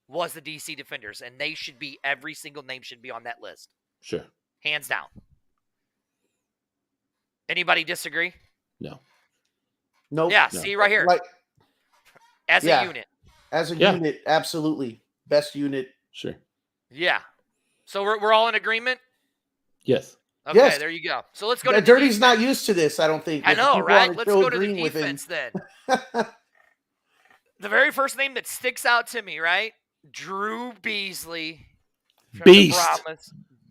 Speaker 2: was the DC Defenders, and they should be, every single name should be on that list.
Speaker 3: Sure.
Speaker 2: Hands down. Anybody disagree?
Speaker 3: No.
Speaker 4: Nope.
Speaker 2: Yeah,
Speaker 4: no.
Speaker 2: See right here. As a unit.
Speaker 4: As a unit, absolutely. Best unit.
Speaker 3: Sure.
Speaker 2: Yeah. So we're all in agreement?
Speaker 3: Yes.
Speaker 2: Okay,
Speaker 4: yes.
Speaker 2: There you go. So let's go to
Speaker 4: Dirty's not used to this, I don't think.
Speaker 2: I know, right? Let's go to the defense then. The very first name that sticks out to me, right? Drew Beasley.
Speaker 3: Beast.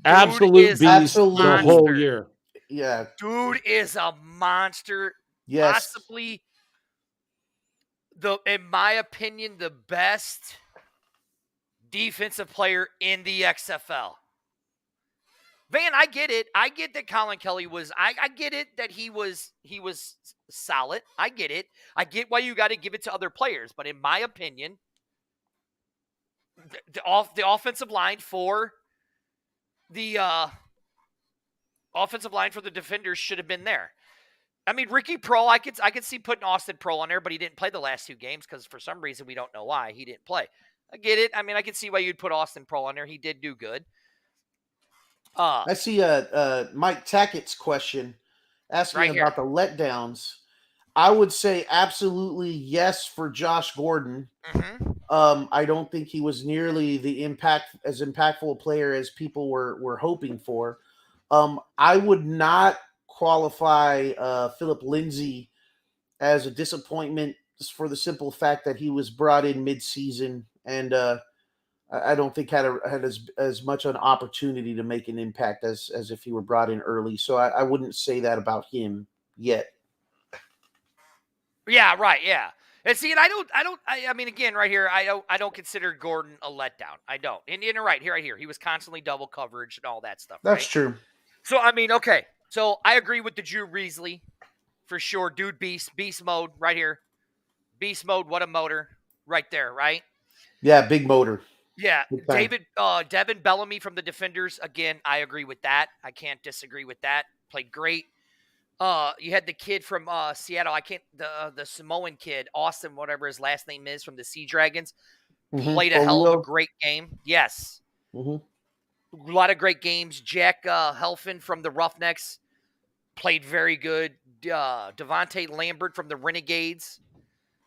Speaker 3: Absolute beast the whole year.
Speaker 4: Yeah.
Speaker 2: Dude is a monster.
Speaker 4: Yes.
Speaker 2: Possibly, in my opinion, the best defensive player in the XFL. Van, I get it. I get that Colin Kelly was. I get it that he was solid. I get it. I get why you got to give it to other players. But in my opinion, the offensive line for the Defenders should have been there. I mean, Ricky Prohl, I could see putting Austin Prohl on there, but he didn't play the last 2 games because for some reason we don't know why he didn't play. I get it. I mean, I can see why you'd put Austin Prohl on there. He did do good.
Speaker 4: I see Mike Tackett's question asking
Speaker 2: Right
Speaker 4: about the
Speaker 2: here.
Speaker 4: letdowns. I would say absolutely yes for Josh Gordon.
Speaker 2: Mm-hmm.
Speaker 4: I don't think he was nearly the impactful a player as people were hoping for. I would not qualify Philip Lindsay as a disappointment just for the simple fact that he was brought in mid-season and I don't think had as much an opportunity to make an impact as if he were brought in early. So I wouldn't say that about him yet.
Speaker 2: Yeah, right. Yeah. And see, and I mean, again, right here, I don't consider Gordon a letdown. I don't. And you're right here. He was constantly double coverage and all that stuff,
Speaker 4: That's
Speaker 2: right?
Speaker 4: true.
Speaker 2: So, I mean, okay. So I agree with the Drew Breesley for sure. Dude, beast mode right here. Beast mode. What a motor right there, right?
Speaker 4: Yeah, big motor.
Speaker 2: Yeah.
Speaker 4: Big time.
Speaker 2: Devin Bellamy from the Defenders. Again, I agree with that. I can't disagree with that. Played great. You had the kid from Seattle. I can't the Samoan kid, Austin, whatever his last name is, from the Sea Dragons. Played a hell of a great game. Yes.
Speaker 4: Mm-hmm.
Speaker 2: A lot of great games. Jack Helfin from the Roughnecks played very good. Devontae Lambert from the Renegades.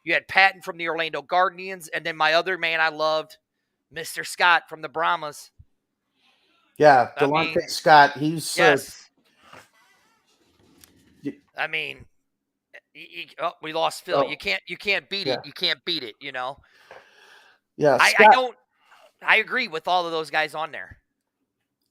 Speaker 2: You had Patton from the Orlando Guardians. And then my other man I loved, Mr. Scott from the Brahmas.
Speaker 4: Yeah,
Speaker 2: I
Speaker 4: Delonte
Speaker 2: mean,
Speaker 4: Scott. He's
Speaker 2: yes. I mean, we lost Phil.
Speaker 4: Oh,
Speaker 2: You can't beat
Speaker 4: yeah.
Speaker 2: it. You can't beat it, you know.
Speaker 4: Yeah,
Speaker 2: I agree with all of those guys on there.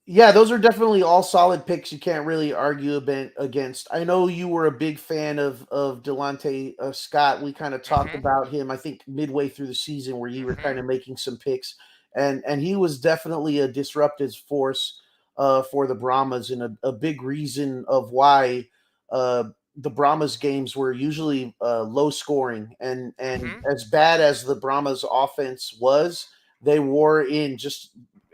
Speaker 4: Yeah, those are definitely all solid picks. You can't really argue against. I know you were a big fan of Delonte Scott. We kind of talked about him, I think, midway through the season, where you were kind of making some picks, and he was definitely a disruptive force for the Brahmas, and a big reason of why the Brahmas games were usually low scoring, and as bad as the Brahmas offense was, they wore in just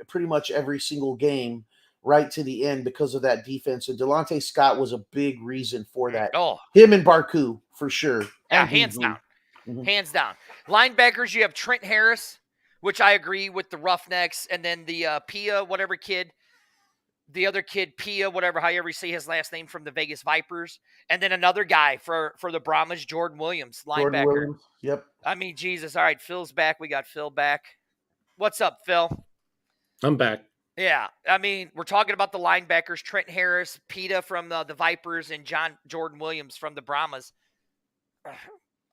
Speaker 4: pretty much every single game right to the end because of that defense. And Delonte Scott was a big reason for that.
Speaker 2: Oh,
Speaker 4: him and Barku for sure.
Speaker 2: yeah,
Speaker 4: And
Speaker 2: hands
Speaker 4: Beasley.
Speaker 2: down. Hands down. Linebackers, you have Trent Harris, which I agree with the Roughnecks, and then the Pia, whatever kid, the other kid, Pia, whatever, however you say his last name, from the Vegas Vipers, and then another guy for the Brahmas, Jordan Williams, linebacker.
Speaker 4: Jordan Williams. Yep.
Speaker 2: I mean, Jesus. All right, Phil's back. We got Phil back. What's up, Phil?
Speaker 3: I'm back.
Speaker 2: Yeah, I mean, we're talking about the linebackers: Trent Harris, Pita from the Vipers, and Jordan Williams from the Brahmas.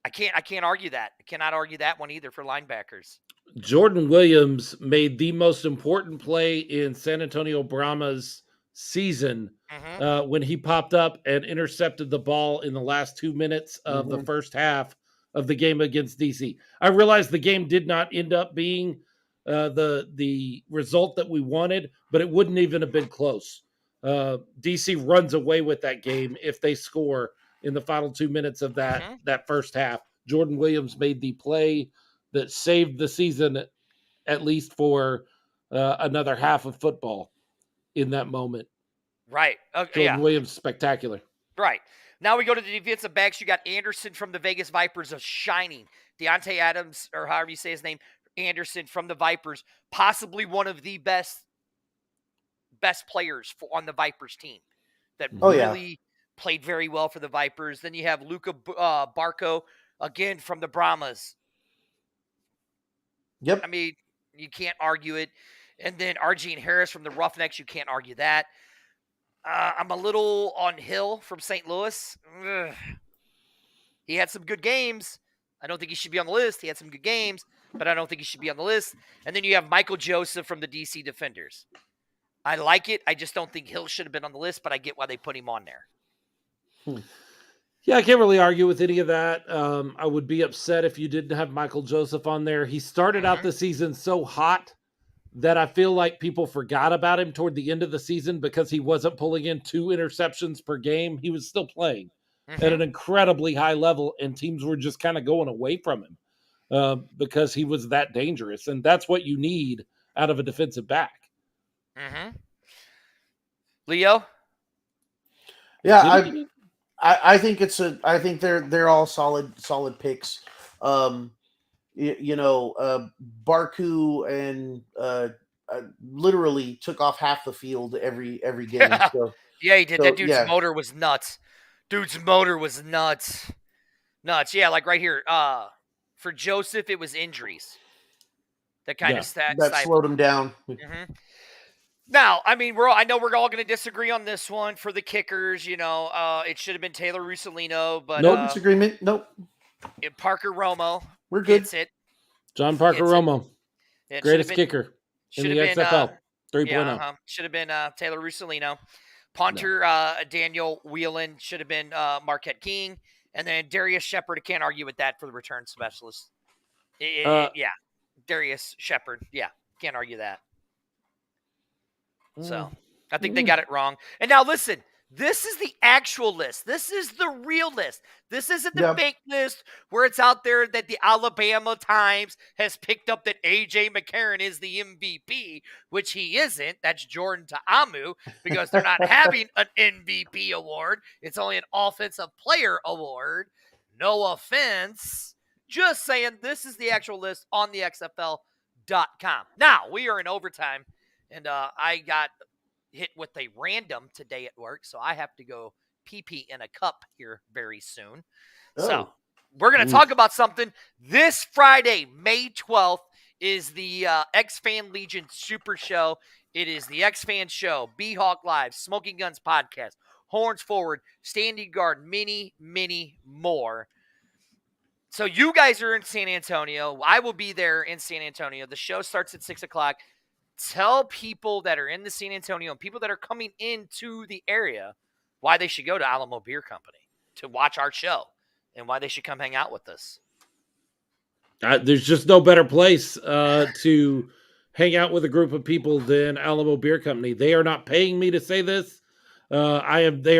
Speaker 2: I can't argue that. I cannot argue that one either for linebackers.
Speaker 3: Jordan Williams made the most important play in San Antonio Brahmas season when he popped up and intercepted the ball in the last 2 minutes of the first half of the game against DC. I realized the game did not end up being the result that we wanted, but it wouldn't even have been close. DC runs away with that game if they score in the final 2 minutes of that first half. Jordan Williams made the play that saved the season, at least for another half of football in that moment.
Speaker 2: Right.
Speaker 3: Jordan Williams, spectacular.
Speaker 2: Right. Now we go to the defensive backs. You got Anderson from the Vegas Vipers of shining. Deontay Adams, or however you say his name, Anderson from the Vipers, possibly one of the best players on the Vipers team that really played very well for the Vipers. Then you have Luca Barco, again, from the Brahmas.
Speaker 4: Yep.
Speaker 2: I mean, you can't argue it. And then Argene Harris from the Roughnecks, you can't argue that. I'm a little on Hill from St. Louis. Ugh. He had some good games. I don't think he should be on the list. He had some good games, but I don't think he should be on the list. And then you have Michael Joseph from the DC Defenders. I like it. I just don't think Hill should have been on the list, but I get why they put him on there.
Speaker 3: Yeah, I can't really argue with any of that. I would be upset if you didn't have Michael Joseph on there. He started out the season so hot that I feel like people forgot about him toward the end of the season because he wasn't pulling in 2 interceptions per game. He was still playing at an incredibly high level, and teams were just kind of going away from him because he was that dangerous. And that's what you need out of a defensive back.
Speaker 2: Leo?
Speaker 4: Yeah, I think I think they're all solid picks. Barku and literally took off half the field every game. So
Speaker 2: Yeah, he did.
Speaker 4: So,
Speaker 2: That dude's
Speaker 4: yeah.
Speaker 2: motor was nuts. Nuts. Yeah, like right here. For Joseph, it was injuries that kind
Speaker 3: Yeah.
Speaker 2: of
Speaker 4: that slowed him down.
Speaker 2: Mm-hmm. Now, I mean, I know we're all going to disagree on this one for the kickers. It should have been Taylor Russolino, but
Speaker 4: No disagreement. Nope.
Speaker 2: Parker Romo
Speaker 4: We're good.
Speaker 2: gets it.
Speaker 3: John Parker
Speaker 2: Gets it.
Speaker 3: Romo,
Speaker 2: It
Speaker 3: greatest kicker in
Speaker 2: should
Speaker 3: the
Speaker 2: have been
Speaker 3: XFL 3.0.
Speaker 2: Yeah, should have been Taylor Russolino. Punter Daniel Whelan should have been Marquette King, and then Darius Shepard. I can't argue with that for the return specialist. Yeah, Darius Shepard. Yeah, can't argue that. So I think they got it wrong. And now listen, this is the actual list. This is the real list. This isn't the fake list where it's out there that the Alabama Times has picked up that A.J. McCarron is the MVP, which he isn't. That's Jordan Ta'amu, because they're not having an MVP award. It's only an offensive player award. No offense. Just saying, this is the actual list on the XFL.com. Now, we are in overtime, and I got hit with a random today at work, so I have to go pee in a cup here very soon. So we're going to talk about something. This Friday, May 12th, is the X-Fan Legion Super Show. It is the X-Fan Show, B-Hawk Live, Smoking Guns Podcast, Horns Forward, Standing Guard, many more. So you guys are in San Antonio. I will be there in San Antonio. The show starts at 6 o'clock. Tell people that are in the San Antonio and people that are coming into the area why they should go to Alamo Beer Company to watch our show and why they should come hang out with us.
Speaker 3: There's just no better place to hang out with a group of people than Alamo Beer Company. They are not paying me to say this. They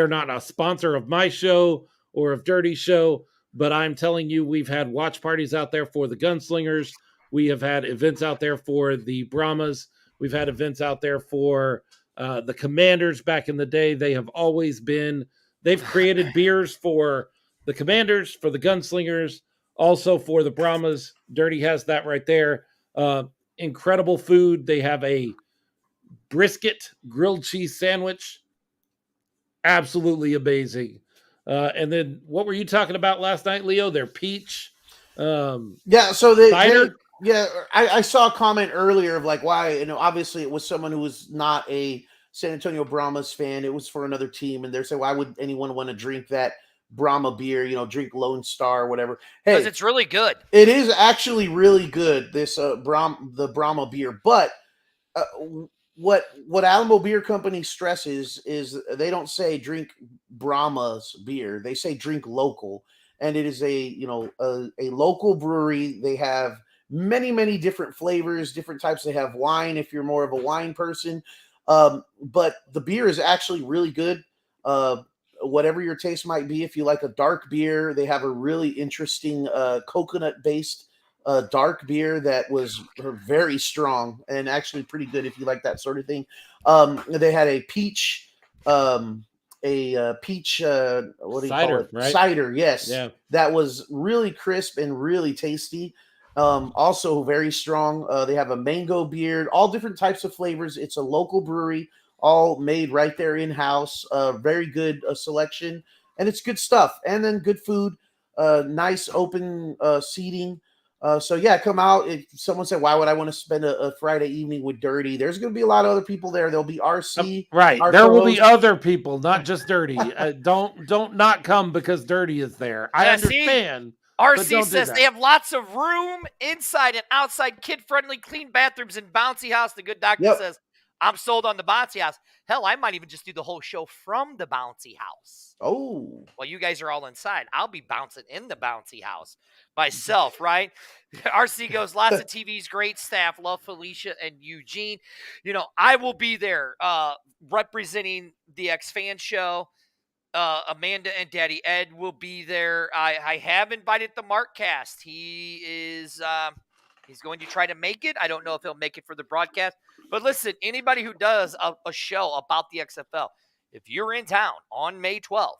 Speaker 3: are not a sponsor of my show or of Dirty Show, but I'm telling you, we've had watch parties out there for the Gunslingers. We have had events out there for the Brahmas. We've had events out there for the Commanders back in the day. They've created beers for the Commanders, for the Gunslingers, also for the Brahmas. Dirty has that right there. Incredible food. They have a brisket grilled cheese sandwich. Absolutely amazing. And then what were you talking about last night, Leo? Their peach.
Speaker 4: So
Speaker 3: cider.
Speaker 4: I saw a comment earlier of like why, obviously it was someone who was not a San Antonio Brahmas fan. It was for another team, and they're saying, why would anyone want to drink that Brahma beer? Drink Lone Star or whatever. Hey,
Speaker 2: because it's really good.
Speaker 4: It is actually really good. This the Brahma beer, but what Alamo Beer Company stresses is they don't say drink Brahma's beer. They say drink local, and it is a local brewery. They have many different flavors, different types. They have wine if you're more of a wine person, but the beer is actually really good. Whatever your taste might be, if you like a dark beer, they have a really interesting coconut-based dark beer that was very strong and actually pretty good if you like that sort of thing. They had a peach, peach, what do you
Speaker 3: cider,
Speaker 4: call it?
Speaker 3: Right?
Speaker 4: Cider, yes.
Speaker 3: Yeah.
Speaker 4: That was really crisp and really tasty. Also very strong. They have a mango beer, all different types of flavors. It's a local brewery, all made right there in-house. Very good selection, and it's good stuff. And then good food, nice open seating. So yeah, come out. If someone said, why would I want to spend a Friday evening with Dirty? There's going to be a lot of other people there. There'll be RC.
Speaker 3: Right. There will be other people, not just Dirty. Don't not come because Dirty is there. I understand.
Speaker 2: RC says they have lots of room inside and outside, kid-friendly, clean bathrooms, and bouncy house. The good doctor says, I'm sold on the bouncy house. Hell, I might even just do the whole show from the bouncy house.
Speaker 4: Oh.
Speaker 2: Well, you guys are all inside. I'll be bouncing in the bouncy house myself, right? RC goes, lots of TVs, great staff. Love Felicia and Eugene. I will be there representing the X-Fan Show. Amanda and Daddy Ed will be there. I have invited the Mark Cast. He is he's going to try to make it. I don't know if he'll make it for the broadcast. But listen, anybody who does a show about the XFL, if you're in town on May 12th,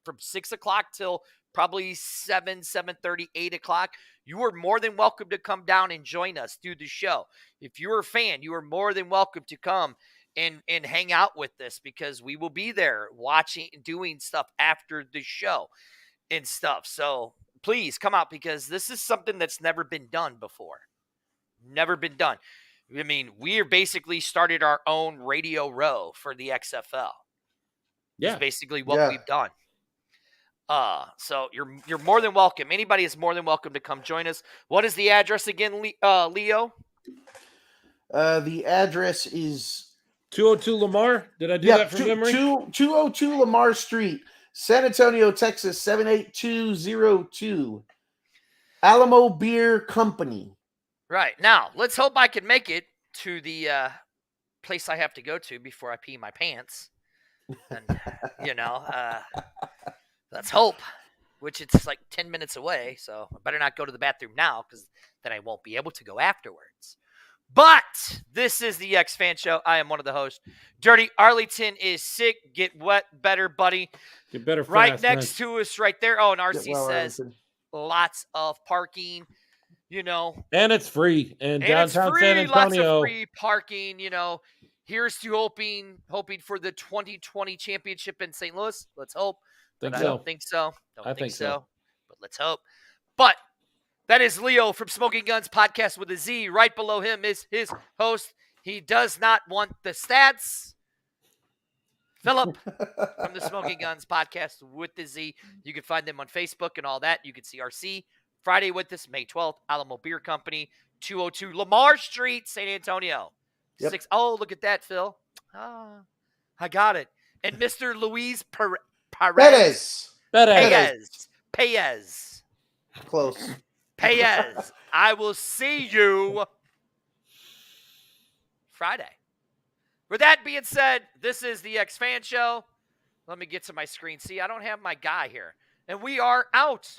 Speaker 2: from 6 o'clock till probably 7:30, 8 o'clock. You are more than welcome to come down and join us through the show. If you're a fan, you are more than welcome to come and hang out with us, because we will be there watching, doing stuff after the show and stuff. So please come out, because this is something that's never been done before. Never been done. I mean, we are basically started our own radio row for the XFL.
Speaker 3: Yeah.
Speaker 2: Is basically what we've done. So you're more than welcome. Anybody is more than welcome to come join us. What is the address again, Leo?
Speaker 4: The address is
Speaker 3: 202 Lamar. Did I do that from memory?
Speaker 4: 202 Lamar Street, San Antonio, Texas 78202. Alamo Beer Company.
Speaker 2: Right. Now, let's hope I can make it to the place I have to go to before I pee my pants. And, let's hope, which it's like 10 minutes away. So I better not go to the bathroom now, because then I won't be able to go afterwards. But this is the X Fan Show. I am one of the hosts. Dirty Arlington is sick. Get wet better, buddy.
Speaker 3: Get better fast,
Speaker 2: right next to us, right there. Oh, and RC says
Speaker 4: Arlington.
Speaker 2: Lots of parking.
Speaker 3: And it's free. And downtown
Speaker 2: it's free,
Speaker 3: San Antonio.
Speaker 2: Lots of free parking. Here's to hoping for the 2020 championship in St. Louis. Let's hope. I don't think so. I think so. But let's hope. But that is Leo from Smoking Guns Podcast with a Z. Right below him is his host. He does not want the stats. Philip from the Smoking Guns Podcast with the Z. You can find them on Facebook and all that. You can see RC Friday with us, May 12th, Alamo Beer Company, 202 Lamar Street, San Antonio.
Speaker 4: Yep.
Speaker 2: 6. Oh, look at that, Phil. I got it. And Mr. Luis Perez.
Speaker 4: Close.
Speaker 2: Perez. I will see you Friday. With that being said, this is the X Fan Show. Let me get to my screen. See, I don't have my guy here. And we are out.